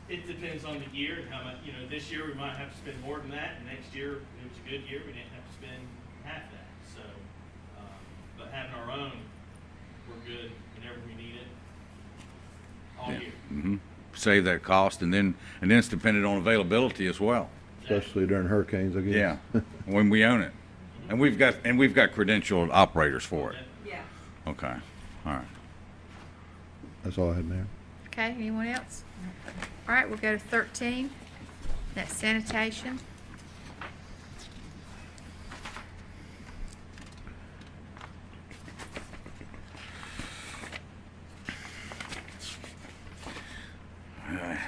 It depends on the year and how much, this year we might have to spend more than that, and next year, if it was a good year, we didn't have to spend half that, so, but having our own, we're good whenever we need it, all Yeah. year. Mm-hmm. Save that cost, and then it's dependent on availability as well. Especially during hurricanes, I guess. Yeah, when we own it. And we've got credentialed operators for it. Yeah. Okay, all right. That's all I had, Mayor. Okay, anyone else? All right, we'll go to 13. That's sanitation.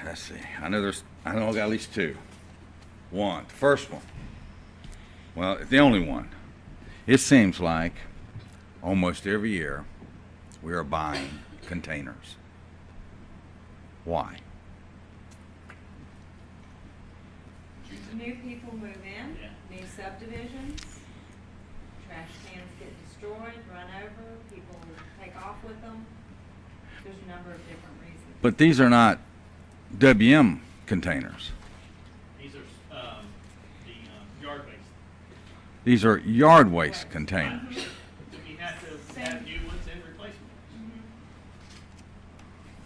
Let's see. I know I got at least two. One, the first one. Well, the only one. It seems like almost every year we are buying containers. Why? New people move in, Yeah. new subdivisions, trash cans get destroyed, run over, people take off with them. There's a number of different reasons. But these are not WM containers. These are, the yard waste. These are yard waste containers. So we have to have new ones and replacement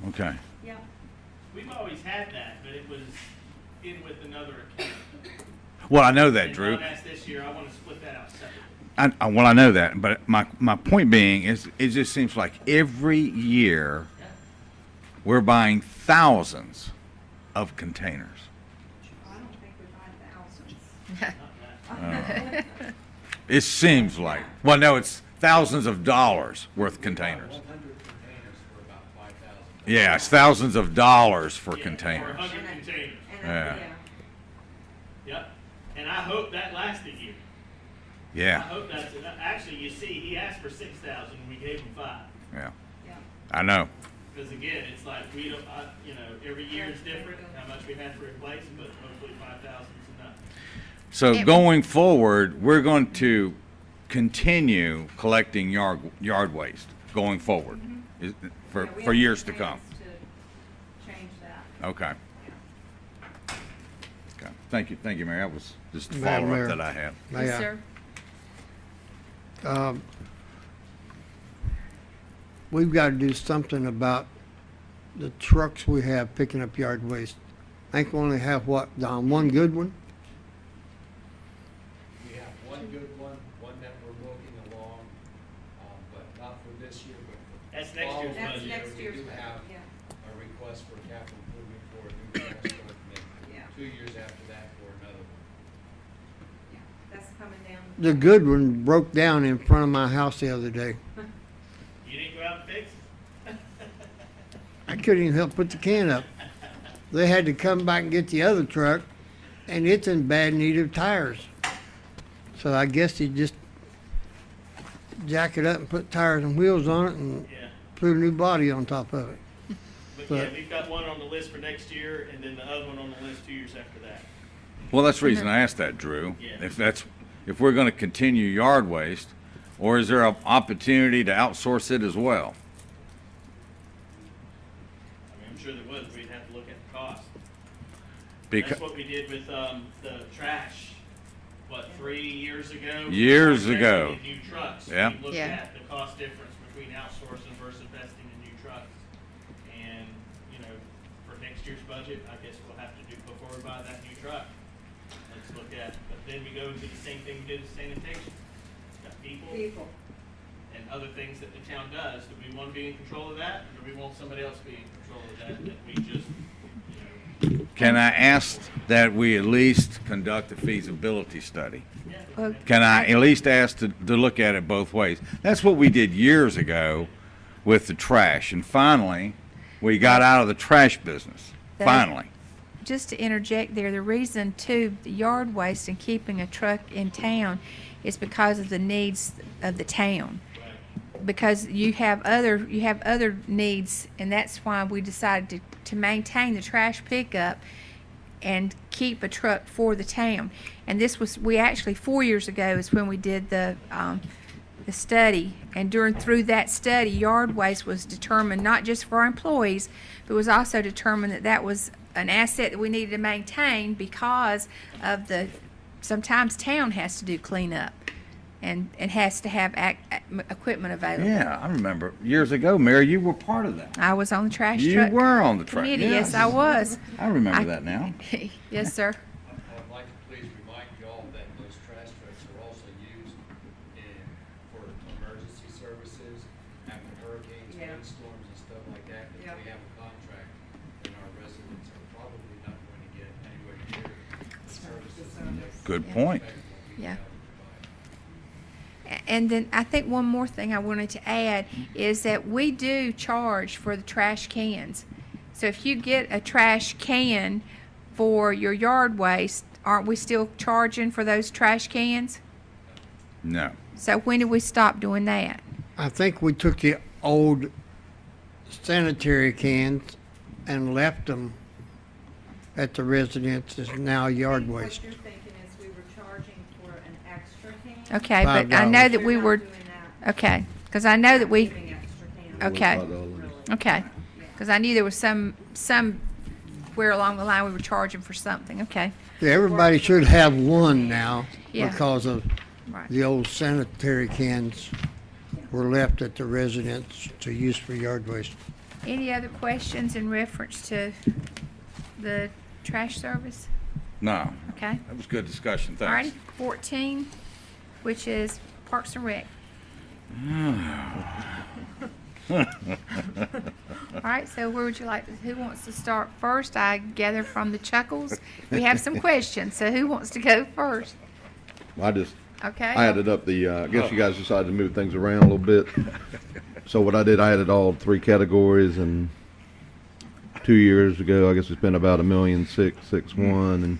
ones. Okay. Yep. We've always had that, but it was in with another account. Well, I know that, And Drew. Don asked this year, I want to split that out separately. I know that, but my point being is it just seems like every year Yeah. we're buying thousands of containers. I don't think we buy thousands. Not that. It seems like. Well, no, it's thousands of dollars worth containers. 100 containers for about 5,000. Yeah, it's thousands of dollars for Yeah, containers. For 100 containers. And Yeah. Yep. And I hope that lasts a year. I Yeah, hope that's enough. Actually, you see, he asked for 6,000, and we gave him 5. yeah. Yeah. I know. Because again, it's like, we don't, every year is different, how much we have to replace, but hopefully 5,000 is enough. So It- going forward, we're going to continue collecting yard waste going forward is- Yeah, for we for have years to come. plans to change that. Okay. Okay. Thank you, Mary. That was just a Madam follow-up Mayor. that I had. May Yes, I? sir. We've got to do something about the trucks we have picking up yard waste. I think we only have, what, Don, one good one? We have one good one that we're moving along, but not for this year, but for. That's next year's following That's budget. next year's, We do have yeah, a request for capital improvement for a new trash truck, and yeah, then 2 years after that for another one. yeah. That's coming down. The good one broke down in front of my house the other day. You didn't go out and fix it? I couldn't even help put the can up. They had to come back and get the other truck, and it's in bad need of tires. So I guess he just jack it up and put tires and wheels on it and Yeah. put a new body on top of it. But But- yeah, we've got one on the list for next year, and then the other one on the list 2 years after that. Well, that's the reason I asked that, Drew. Yeah. If we're going to continue yard waste, or is there an opportunity to outsource it as well? I mean, I'm sure there was, we'd have to look at the cost. Because That's what we did with, the trash, 3 years ago? Years We ago. invested in new trucks. Yeah. We looked Yeah. at the cost difference between outsourcing versus investing in new trucks. And, for next year's budget, I guess we'll have to do before we buy that new truck. Let's look at, but then we go and do the same thing we did with sanitation. Got people and other things that the town does. Do we want to be in control of that, or do we want somebody else to be in control of that, that we just, you know? Can I ask that we at least conduct a feasibility study? Well, Can I at least ask to look at it both ways? That's what we did years ago with the trash, and finally, we got out of the trash business, That- finally. Just to interject there, the reason too, the yard waste and keeping a truck in town is because of the needs of the town. Because you have other needs, and that's why we decided to maintain the trash pickup and keep a truck for the town. And this was, we actually, 4 years ago is when we did the study, and through that study, yard waste was determined not just for our employees, but was also determined that that was an asset that we needed to maintain because of sometimes town has to do cleanup and has to have equipment available. Yeah, I remember years ago, Mary, you were part of that. I was on the trash You truck were on the trash. committee. Yes, I was. I remember that now. Yes, sir. I'd like to please remind you all that those trash trucks are also used for emergency services, after hurricanes, Yeah. windstorms and stuff like that. If Yeah. we have a contract, then our residents are probably not going to get anywhere near the services that they Good point. expect what we Yeah. have to provide. And then I think one more thing I wanted to add is that we do charge for the trash cans. So if you get a trash can for your yard waste, aren't we still charging for those trash cans? No. So when did we stop doing that? I think we took the old sanitary cans and left them at the residence as now yard waste. What you're thinking is we were charging for an extra can. Okay, but I know that we We're were, not doing that. okay, because I know that we, Giving extra cans. Okay. Really. okay. Because I knew there was somewhere along the line we were charging for something, okay. Yeah, everybody should have one now Yeah. because of Right. the old sanitary cans were left at the residence to use for yard waste. Any other questions in reference to the trash service? No. Okay. That was good discussion. All Thanks. righty, 14, which is Parks and Rec. All right, so where would you like, who wants to start first? I gather from the chuckles, we have some questions, so who wants to go first? I Okay? added up I guess you guys decided to move things around a little bit. So what I did, I added all 3 categories, and 2 years ago, I guess it's been about 1,661,000,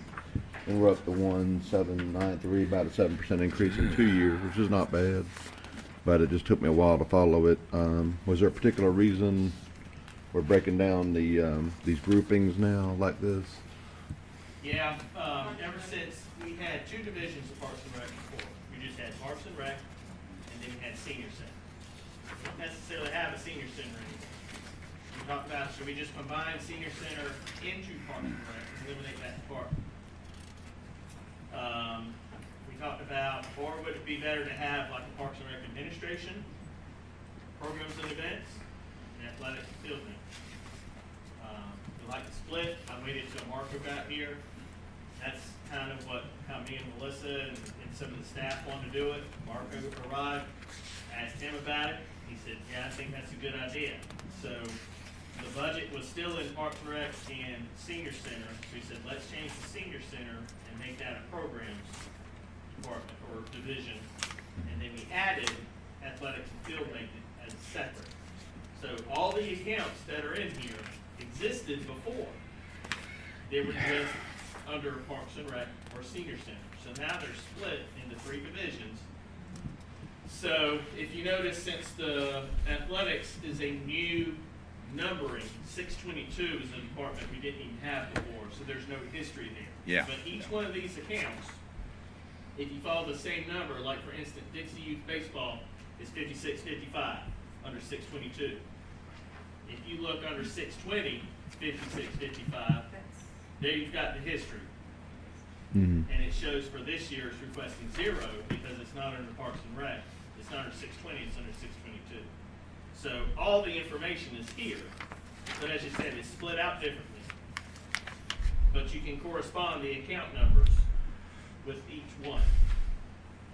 and we're up to 1,793, about a 7% increase in 2 years, which is not bad. But it just took me a while to follow it. Was there a particular reason we're breaking down these groupings now like this? Yeah, ever since we had 2 divisions of Parks and Rec before. We just had Parks and Rec, and then we had Senior Center. We don't necessarily have a Senior Center anymore. We talked about, should we just combine Senior Center into Parks and Rec and eliminate that department? We talked about, or would it be better to have like a Parks and Rec administration, programs and events, and athletics and field maintenance? We like to split. I waited till Marco got here. That's kind of how me and Melissa and some of the staff wanted to do it. Marco arrived, asked him about it. He said, yeah, I think that's a good idea. So the budget was still in Parks and Rec and Senior Center. So he said, let's change the Senior Center and make that a programs department or division. And then we added athletics and field maintenance as separate. So all the accounts that are in here existed before. They were just under Parks and Rec or Senior Center. So now they're split into 3 divisions. So if you notice, since the athletics is a new numbering, 622 is a department we didn't even have before, so there's no history there. Yeah. But each one of these accounts, if you follow the same number, like for instance, Dixie Youth Baseball is 5655 under 622. If you look under 620, 5655, there you've got the history. Mhm. And it shows for this year it's requesting 0 because it's not under Parks and Rec. It's not under 620, it's under 622. So all the information is here. But as you said, it's split out differently. but you can correspond the account numbers with each one.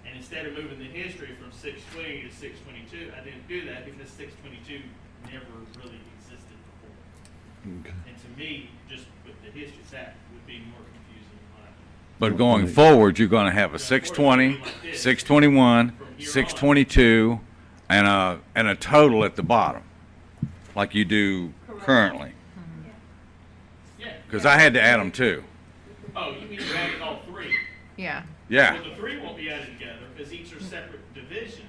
And instead of moving the history from 620 to 622, I didn't do that because 622 never really existed before. Okay. And to me, just with the history, that would be more confusing in my opinion. But going forward, you're gonna have a 620, 621, 622, and a total at the bottom, like you do currently. Yeah. Because I had to add them too. Oh, you mean you added all three? Yeah. Yeah, Well, the three won't be added together because each are separate divisions.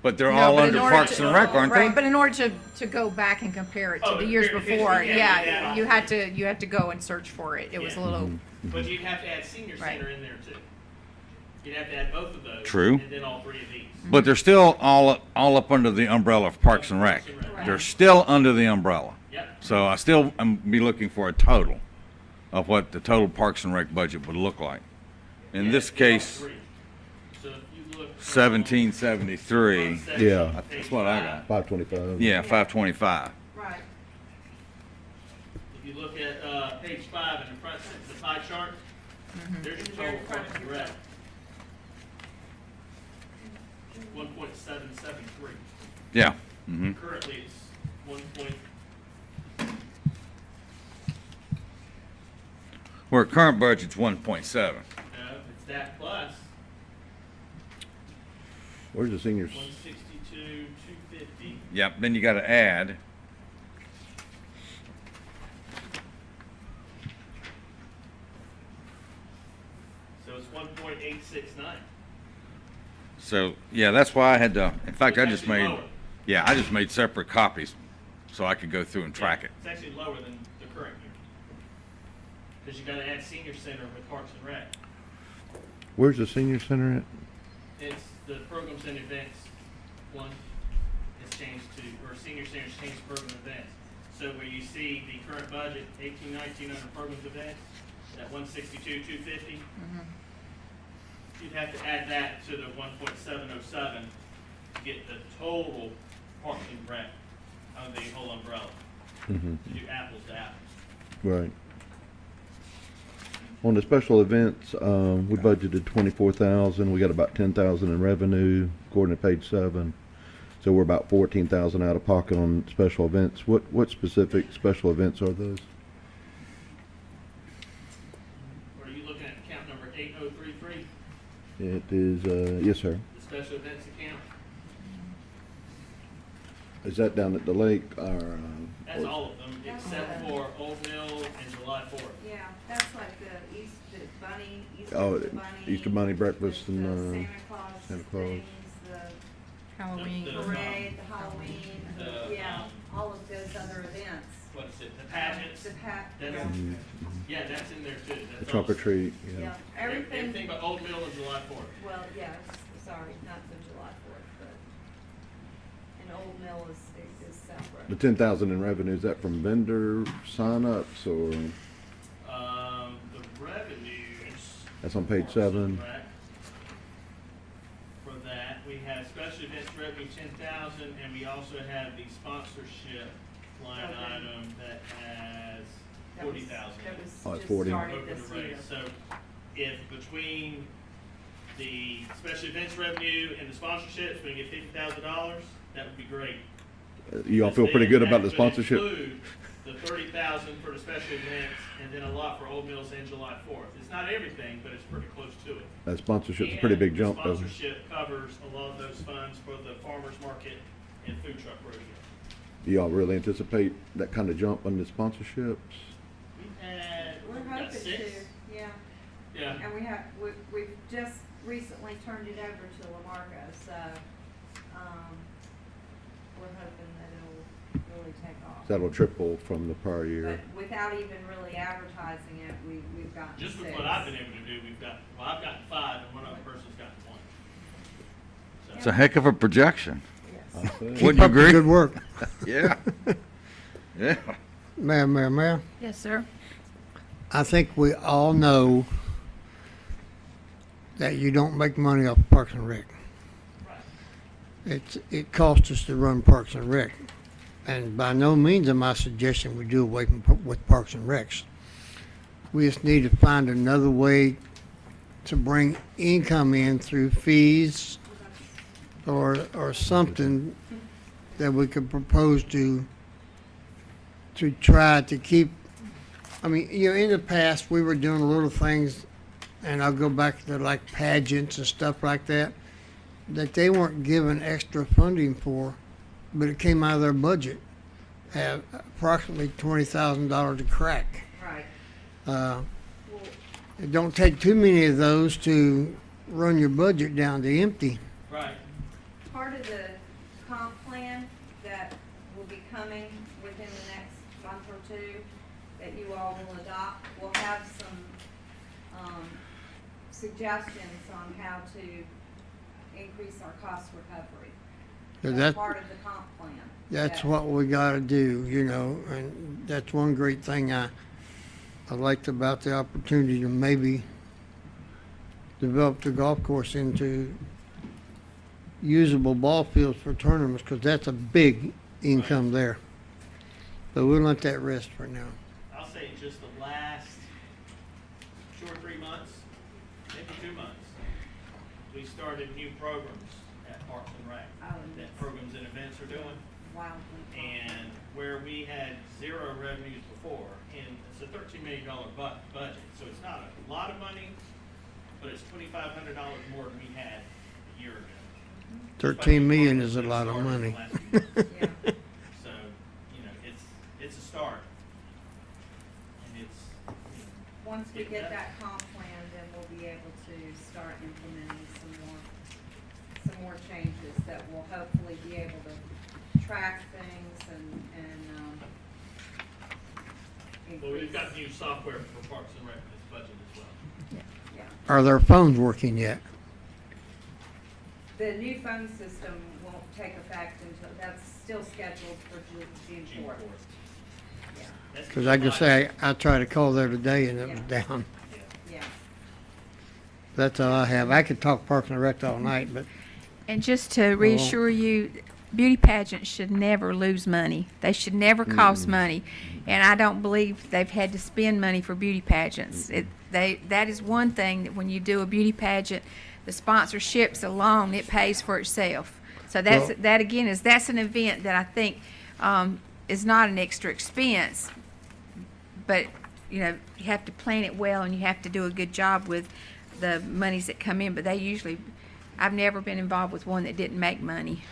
but they're No, all but in under order Parks to- and Rec, aren't Right, they? but in order to go back and compare it to Oh, the years compare the before, history, yeah, yeah, yeah. you had to go and search for it. It was a Yeah. little, But you'd have to add senior Right. center in there too. You'd have to add both of those. True. And then all three of these. But they're still all up under the umbrella of Parks and Rec. They're still under the umbrella. Yep. So I still am be looking for a total of what the total Parks and Rec budget would look like. In Yeah, this it's all case, three. So if you look. 1773. Yeah. That's what I got. 525. Yeah, 525. Right. If you look at page 5 in the front, the pie chart, there's your total Parks and Rec. 1.773. Yeah. Hmm. Currently, it's 1. Where current budget's 1.7. It's that plus Where's the seniors? 162, 250. Yep. Then you got to add. So it's 1.869. So yeah, that's why I had to. In fact, I It's just actually made. lower. Yeah, I just made separate copies, so I could go through and track it. It's actually lower than the current year. Because you gotta add senior center with Parks and Rec. Where's the senior center at? It's the programs and events one. It's changed to, or senior center's changed to program events. So where you see the current budget, 1819 under programs events, at 162, 250. You'd have to add that to the 1.707 to get the total Parks and Rec under the whole umbrella, Mm-hmm. to do apples to apples. Right. On the special events, we budgeted 24,000. We got about 10,000 in revenue, according to page 7. So we're about 14,000 out of pocket on special events. What specific special events are those? Or are you looking at account number 8033, It is, yes, sir. the special events account? Is that down at the lake or? That's all of them, except for Old Mill and July 4th. Yeah, that's like the Easter Bunny, Oh, Easter Bunny. Easter Bunny breakfast the and, Santa Claus Santa Claus. things, Halloween. the parade, the Halloween, The, yeah, all of those other events. What is it, the pageants? The That's- yeah, Mhm. Yeah, that's in there too. The That's trunk or also- treat, yeah, yeah. Everything everything, but Old Mill and July 4th. well, yeah, sorry, not the July 4th, but, and Old Mill is separate. The 10,000 in revenue, is that from vendor signups or? The revenues. That's on page Parks 7. and Rec. For that, we have special events revenue 10,000, and we also have the sponsorship line Okay. item that has That was- 40,000. That was Oh, it's just 40. started Over the this rate. year. So if between the special events revenue and the sponsorships, we can get $50,000, that would be great. You all feel pretty good about the That would sponsorship? include the 30,000 for the special events, and then a lot for Old Mills and July 4th. It's not everything, but it's pretty close to it. That sponsorship's a pretty big And jump the though. sponsorship covers a lot of those funds for the farmer's market and food truck rodeo. Do y'all really anticipate that kind of jump on the sponsorships? We've had, We're we've got hoping to, 6. yeah, Yeah. and we've just recently turned it over to Lamarco, so, we're hoping that it'll really take off. That'll triple from the prior year. But without even really advertising it, we've gotten Just with 6. what I've been able to do, I've gotten 5, and one other person's gotten 1. It's a heck of a projection. Yes. I see. Wouldn't Keep you up the agree? good work. Yeah. Yeah. Mayor, Yes, sir. I think we all know that you don't make money off Parks and Rec. Right. It costs us to run Parks and Rec. And by no means am I suggesting we do away with Parks and Recs. We just need to find another way to bring income in through fees or something that we could propose to try to keep. I mean, in the past, we were doing little things, and I'll go back to like pageants and stuff like that they weren't given extra funding for, but it came out of their budget, at approximately $20,000 a crack. Right. Uh, It don't take too many of those to run your budget down to empty. Right. Part of the comp plan that will be coming within the next month or two that you all will adopt will have some suggestions on how to increase our cost recovery. So That's part of the comp plan. That's that- what we gotta do, and that's one great thing I liked about the opportunity to maybe develop the golf course into usable ball fields for tournaments, because that's a big income there. But we'll let that rest for now. I'll say just the last 2 or 3 months, maybe 2 months, we started new programs at Parks and Rec. Oh, yes. That programs and events are doing. Wildly. And where we had 0 revenues before, and it's a $13 million budget, so it's not a lot of money, but it's $2,500 more than we had a year ago. 13 million is a lot of money. Yeah. So, it's a start. And it's, Once we get that comp plan, then we'll be able to start implementing some more changes that will hopefully be able to track things and well, we've increase. got new software for Parks and Rec in this budget as well. Yeah. Are their phones working yet? The new phone system won't take effect until, that's still scheduled for June June 4th. 4th. Yeah, That's Because I can July. say, I tried to call there today and it was Yeah. down. Yeah. yeah. That's all I have. I could talk Parks and Rec all night, but And just to reassure you, beauty pageants should never lose money. They should never cost money. And I don't believe they've had to spend money for beauty pageants. That is one thing, that when you do a beauty pageant, the sponsorships alone, it pays for itself. So Well- that's an event that I think is not an extra expense. But, you have to plan it well, and you have to do a good job with the monies that come in. But I've never been involved with one that didn't make money.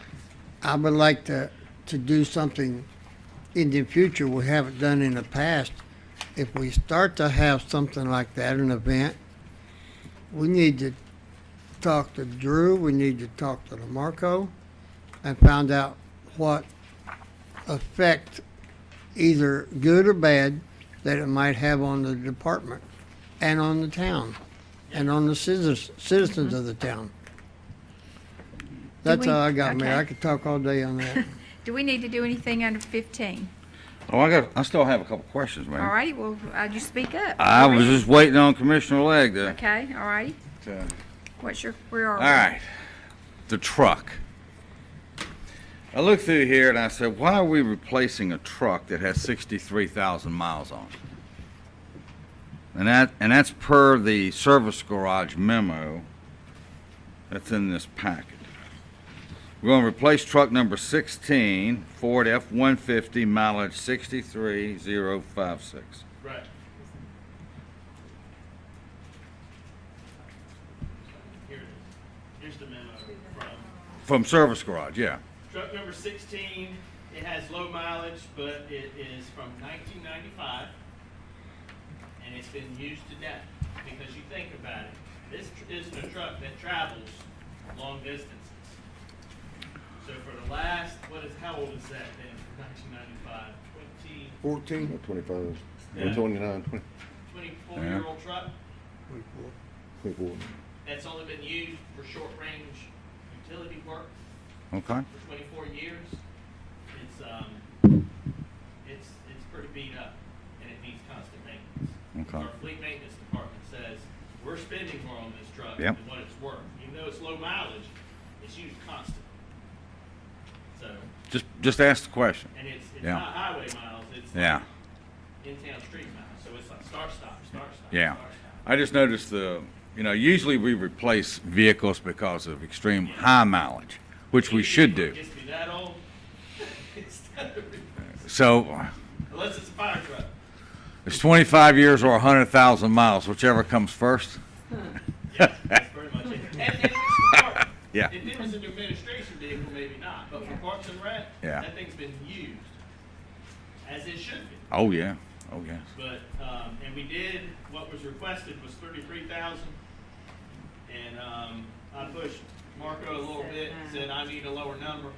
I would like to do something in the future we haven't done in the past. If we start to have something like that, an event, we need to talk to Drew, we need to talk to LaMarco, and find out what effect, either good or bad, that it might have on the department and on the town and on the citizens of the town. That's we- all I got, Mayor. okay. I could talk all day on that. Do we need to do anything under 15? Oh, I still have a couple questions, man. All righty, well, you speak up. I was just waiting on Commissioner Legg to. Okay, all righty. Where are All we? right, the truck. I looked through here and I said, why are we replacing a truck that has 63,000 miles on it? And that's per the service garage memo that's in this packet. We're going to replace truck number 16, Ford F-150, mileage 63056. Right. Here it is. Here's the memo from From service garage, yeah. truck number 16. It has low mileage, but it is from 1995, and it's been used to death. Because you think about it, this isn't a truck that travels long distances. So for the last, how old is that then? For 1995, 14. 25, Yeah. 29, 24-year-old truck 24. that's only been used for short-range utility work Okay. for 24 years. It's pretty beat up, and it needs constant maintenance. Okay. Our fleet maintenance department says we're spending more on this truck Yep. than what it's worth. Even though it's low mileage, it's used constantly. So, Just ask the question. and it's Yeah. not highway miles, it's Yeah. like in-town street miles. So it's like start, stop, Yeah. I just noticed usually we replace vehicles because of extreme high mileage, which we should do. Gets me that old. So Unless it's a fire truck. it's 25 years or 100,000 miles, whichever comes first. Yeah, that's pretty much it. And it's smart. Yeah. If it was an administration vehicle, maybe not, but for Parks and Rec, Yeah. that thing's been used, as it should be. Oh, yeah. Oh, yes. But, and we did, what was requested was 33,000. And, I pushed Marco a little bit, said I need a lower number.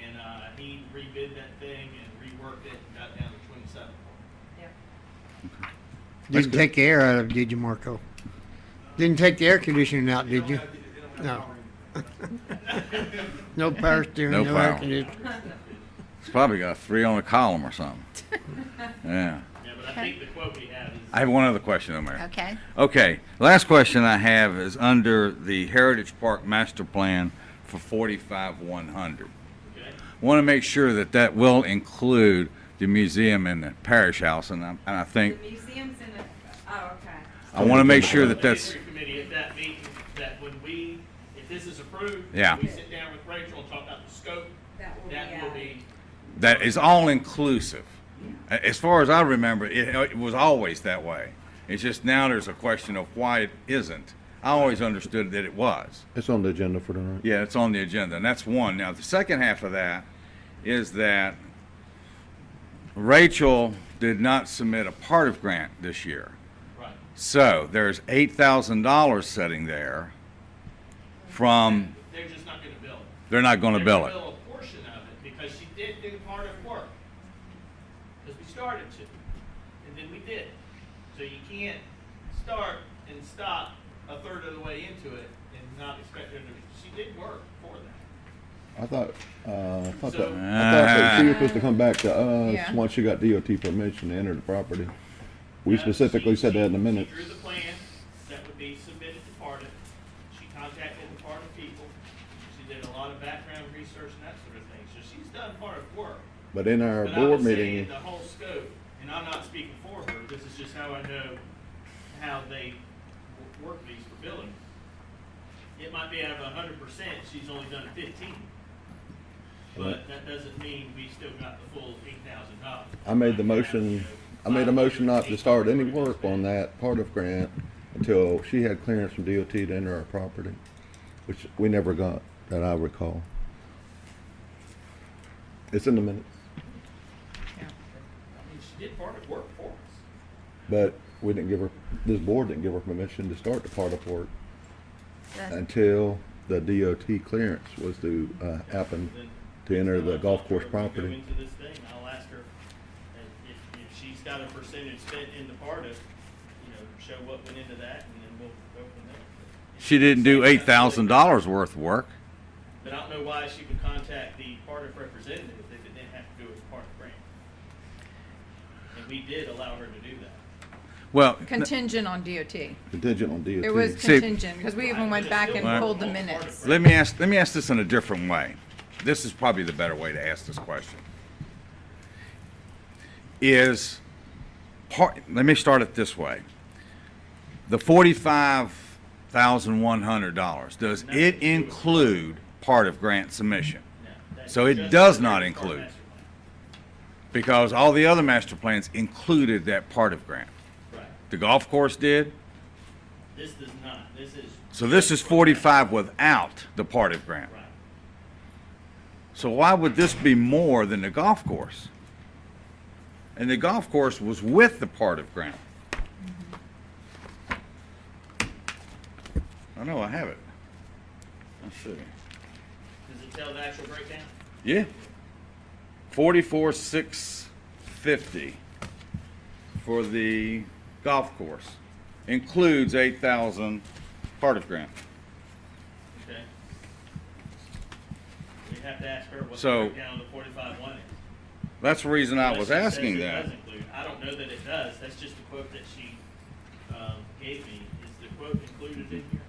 And, he rebid that thing and reworked it and got down to 27. Yep. Didn't take the air out of it, did you, Marco? Didn't take the air conditioning out, did you? No. No power steering, No no air power. conditioning. It's probably got 3 on a column or something. Yeah. Yeah, but I think the quote we have is. I have one other question, though, Mayor. Okay. Okay, last question I have is under the Heritage Park Master Plan for 45-100. Okay. Want to make sure that that will include the museum and the parish house, and I The think, museum's in the, oh, okay. I want to make sure that The that's, history committee at that meeting, that when we, if this is approved. Yeah. We sit down with Rachel and talk about the scope, That will be that will added. be. that is all inclusive. As far as I remember, it was always that way. It's just now there's a question of why it isn't. I always understood that it was. It's on the agenda for tonight. Yeah, it's on the agenda, and that's one. Now, the second half of that is that Rachel did not submit a part of grant this year. Right. So there's $8,000 sitting there from, They're just not gonna bill it. they're not going to They're bill gonna it. bill a portion of it because she did do part of the work. Because we started to, and then we did. So you can't start and stop a third of the way into it and not expect her to, she did work for that. I thought So- that she was supposed to come back to us Yeah. once she got DOT permission to enter the property. We Yeah, specifically said that in the minutes. She drew the plan that would be submitted to PARTA. She contacted the PARTA people. She did a lot of background research and that sort of thing. So she's done part of work. But in our But I board would say meeting, in the whole scope, and I'm not speaking for her, this is just how I know how they work these for billing. It might be out of 100%, she's only done 15. But that doesn't mean we still got the full $8,000. I made the motion, not to start any work on that part of grant until she had clearance from DOT to enter our property, which we never got, that I recall. It's in the minutes, I mean, she did part of work for us. but we didn't give her, this board didn't give her permission to start the part of work That's- until the DOT clearance was to happen Then- to enter the I'll golf talk to her course when we property. Go into this thing, I'll ask her if she's got a percentage spent in the PARTA, show what went into that, and then we'll go from there. She didn't do $8,000 worth of work. But I don't know why she would contact the PARTA representative if it didn't have to do with the PARTA grant. And we did allow her to do that. Well, Contingent on DOT. Contingent on DOT. It was See- contingent, because we even went back and Well- pulled the minutes. let me ask this in a different way. This is probably the better way to ask this question. Let me start it this way. The $45,100, does it include part of grant submission? No, that's So it just does the not PARTA include. master plan. Because all the other master plans included that part of grant. Right. The golf course did, This does not. This is. so this is 45 without the part of grant. Right. So why would this be more than the golf course? And the golf course was with the part of grant. I know, I have it. Let's see. Does it tell the actual breakdown? Yeah. 44,650 for the golf course. Includes 8,000 part of grant. Okay. We'd have to ask her what the So- breakdown of the 45-1 is. That's the reason I Unless was she says asking it that. does include. I don't know that it does. That's just the quote that she gave me. Is the quote included in here?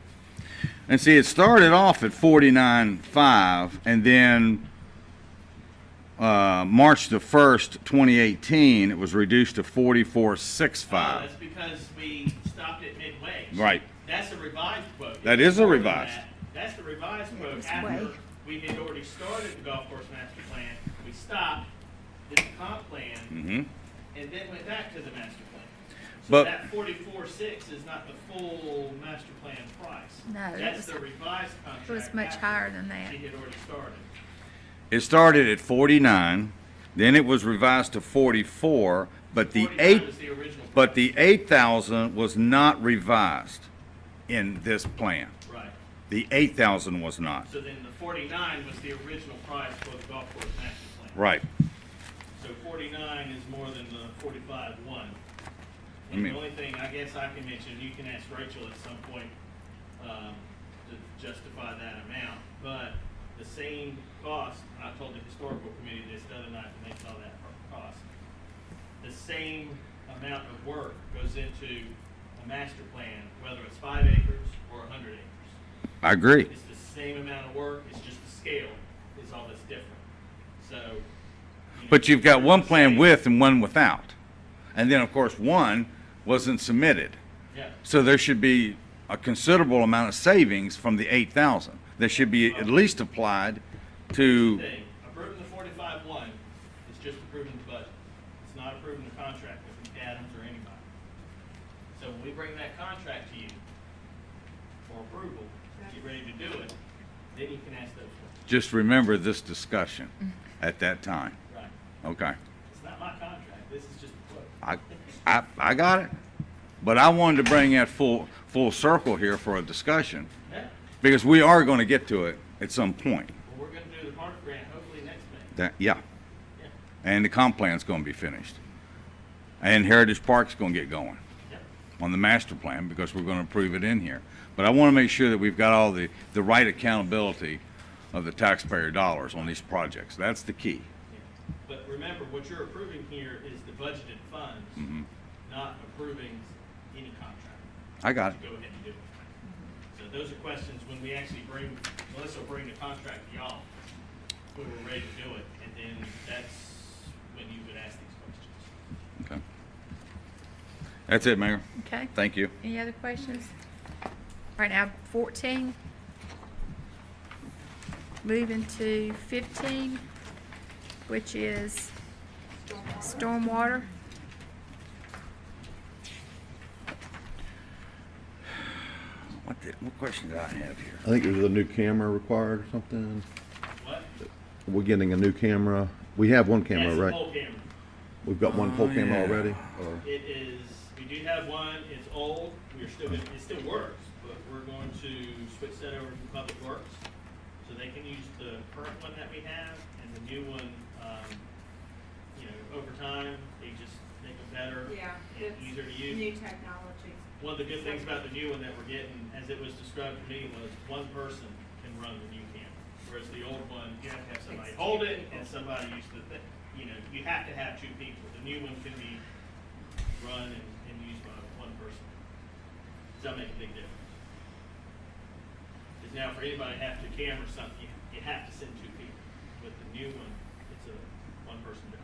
And see, it started off at 49.5, and then March the 1st, 2018, it was reduced to 44.65. That's because we stopped at midway. Right. That's a revised quote. That It's is a more than revised. that. That's the revised quote was after way. we had already started the golf course master plan. We stopped, did the comp plan, Mm-hmm. and then went back to the master plan. So But- that 44.6 is not the full master plan price. No, it That's was- the revised contract. it was much after higher than that. She had already started. It started at 49, then it was revised to 44, but the 49 was the original. but the 8,000 was not revised in this plan. Right. The 8,000 was not. So then the 49 was the original price for the golf course master plan. Right. So 49 is more than the 45.1. I And mean- the only thing I guess I can mention, you can ask Rachel at some point to justify that amount, but the same cost, I told the historical committee this the other night when they saw that cost. The same amount of work goes into a master plan, whether it's 5 acres or 100 acres. I agree. It's the same amount of work, it's just the scale is all that's different. So. But you've got one the plan same- with and one without. And then, of course, one wasn't submitted. Yeah. So there should be a considerable amount of savings from the 8,000. That should be at least applied to, Thing, approving the 45.1 is just approving the budget. It's not approving the contract with McAdams or anybody. So when we bring that contract to you for approval, get ready to do it, then you can ask those questions. just remember this discussion at that time. Right. Okay. It's not my contract, this is just a quote. I got it. But I wanted to bring that full circle here for a discussion, Yeah, because we are going to get to it at some point. well, we're gonna do the park grant hopefully next May. That, yeah. Yeah, And the comp plan's going to be finished. And Heritage Park's going to get going yeah. on the master plan, because we're going to approve it in here. But I want to make sure that we've got all the right accountability of the taxpayer dollars on these projects. That's the key. Yeah. But remember, what you're approving here is the budgeted funds, Mhm. not approving any contract. I got it. To go ahead and do it. So those are questions when we actually bring, Melissa will bring the contract to y'all, when we're ready to do it, and then that's when you would ask these questions. Okay. That's it, Mayor. Okay. Thank you. Any other questions? Right now, 14. Moving to 15, which is stormwater. What question did I have here? I think there's a new camera required or something. What? We're getting a new camera. We have one camera, That's a right? pole camera. We've got one pole camera yeah. already? Or, It is, we do have one, it's old, we're still, it still works, but we're going to switch that over to Public Works. So they can use the current one that we have, and the new one, over time, they just make them better Yeah, and it's easier to use. new technology. One of the good things about the new one that we're getting, as it was described to me, was one person can run the new camera. Whereas the old one, you have to have somebody hold it and somebody used to, you have to have 2 people. The new one can be run and used by one person. Does that make a big difference? Because now for anybody to have to camera something, you have to send 2 people. With the new one, it's a one-person job.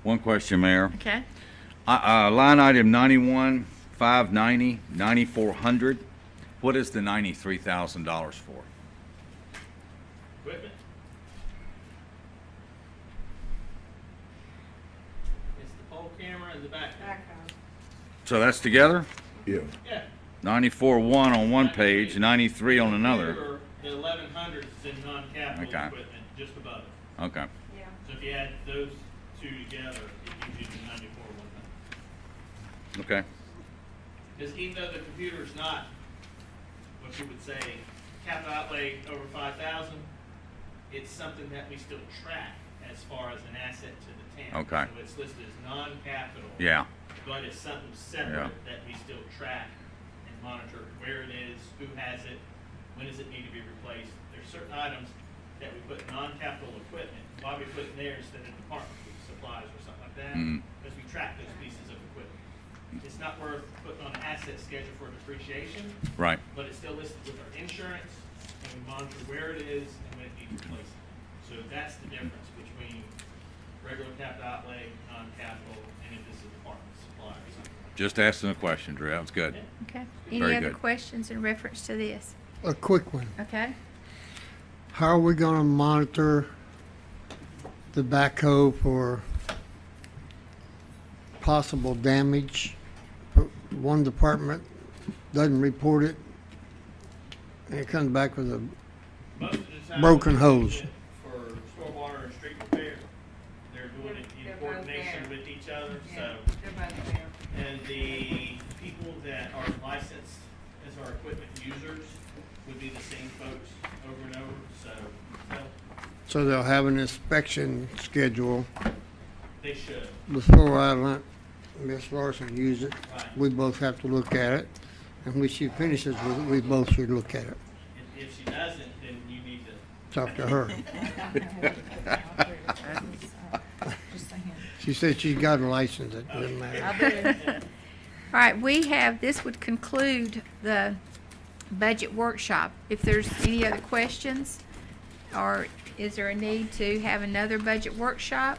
One question, Mayor. Okay. Line item 91, 590, 9400. What is the $93,000 for? Equipment? It's the pole camera and the backhoe. Backhoe. So that's together? yeah. Yeah. 94.1 on one page, 93 on another. The 1100 is in non-capital Okay. equipment, just above it. Okay. Yeah. So if you add those 2 together, it gives you the 94,100. Okay. Because even though the computer's not, what you would say, capital outlay over 5,000, it's something that we still track as far as an asset to the town. Okay. So it's listed as non-capital. Yeah. But it's something Yeah. separate that we still track and monitor where it is, who has it, when does it need to be replaced. There's certain items that we put non-capital equipment. Why we put in there instead of department supplies or something like that? Mm. Because we track those pieces of equipment. It's not worth putting on an asset schedule for depreciation, Right. but it's still listed with our insurance, and we monitor where it is and when it needs replacement. So that's the difference between regular capital outlay, non-capital, and if this is department supply or something. Just asking a question, Drew. That was good. Okay. Any Very other good. questions in reference to this? A quick one. Okay. How are we gonna monitor the backhoe for possible damage? One department doesn't report it, and it comes back with a, Most of the time, Broken they're doing hose. it for stormwater and street repair. They're doing it They're in both coordination there. with each other, Yeah, so. they're both there. And the people that are licensed as our equipment users would be the same folks over and over, so, well, so they'll have an inspection schedule they should. before I let Miss Larson use it. Right. We both have to look at it, and when she finishes with it, we both should look at it. If she doesn't, then you need to. Talk to her. She said she's got a license, it doesn't matter. All right, this would conclude the budget workshop. If there's any other questions, or is there a need to have another budget workshop?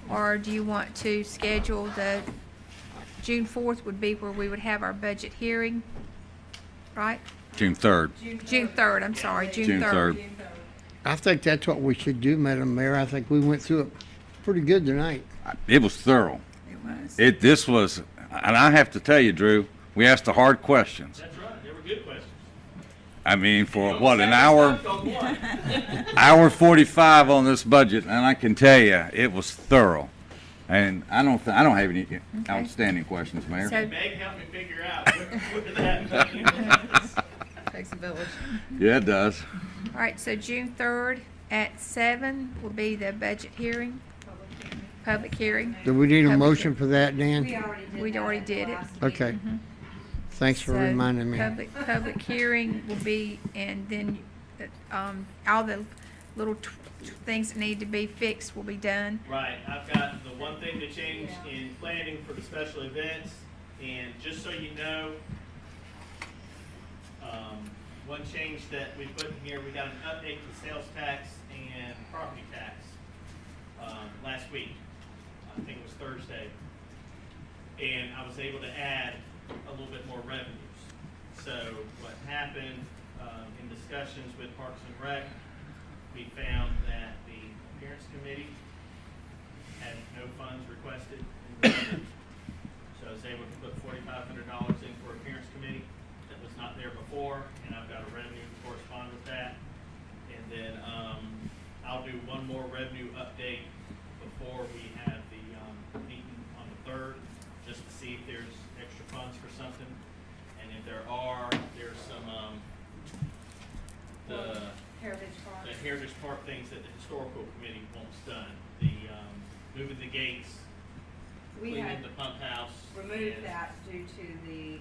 Or do you want to schedule June 4th would be where we would have our budget hearing, right? June 3rd. June 3rd, I'm sorry, June June 3rd. 3rd. I think that's what we should do, Madam Mayor. I think we went through it pretty good tonight. It was thorough. This was, and I have to tell you, Drew, we asked the hard questions. That's right, they were good questions. I mean, for Don't what, sound an hour? stuck on one. Hour 45 on this budget, and I can tell you, it was thorough. And I don't have any outstanding questions, Mayor. So- Meg helped me figure out what that means. Takes a village. Yeah, it does. All right, so June 3rd at 7 will be the budget hearing, public hearing. Do we need a Public motion for that, Dan? We already did We'd that already at the did it. last Okay. meeting. Thanks for So, reminding me. Public hearing will be, and then, all the little things that need to be fixed will be done. Right, I've got the one thing to change in planning for the special events, and just so you know, one change that we put in here, we got an update to sales tax and property tax, last week. I think it was Thursday. And I was able to add a little bit more revenues. So what happened, in discussions with Parks and Rec, we found that the appearance committee had no funds requested in the budget. So I was able to put $4,500 in for appearance committee that was not there before, and I've got a revenue to correspond with that. And then, I'll do one more revenue update before we have the, meeting on the 3rd, just to see if there's extra funds for something. And if there are, there's some, the Heritage Park. Heritage Park things that the historical committee wants done. The, moving the gates, We cleaning had the pump house. removed and that due to the,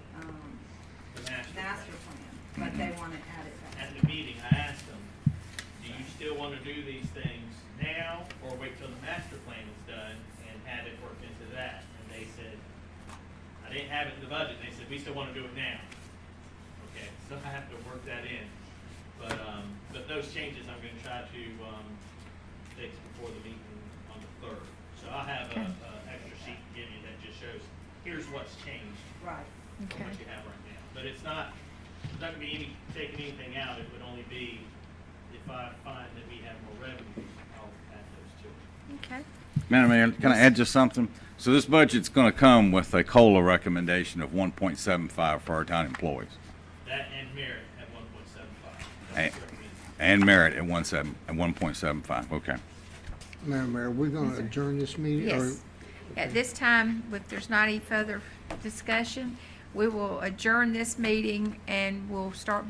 The master master plan, but they want to add it back. At the meeting, I asked them, do you still want to do these things now, or wait till the master plan is done and have it worked into that? And they said, I didn't have it in the budget, they said, we still want to do it now. Okay, so I have to work that in. But those changes I'm gonna try to, fix before the meeting on the 3rd. So I'll have a extra sheet to give you that just shows, here's what's changed Right. from Okay. what you have right now. But it's not gonna be taking anything out, it would only be if I find that we have more revenue, I'll add those to it. Okay. Madam Mayor, can I add just something? So this budget's gonna come with a COLA recommendation of 1.75 for our town employees. That and merit at 1.75. Hey. That's recommended. And merit at 1.75, okay. Madam Mayor, we're gonna adjourn this meeting? or- Yes. At this time, if there's not any further discussion, we will adjourn this meeting and we'll start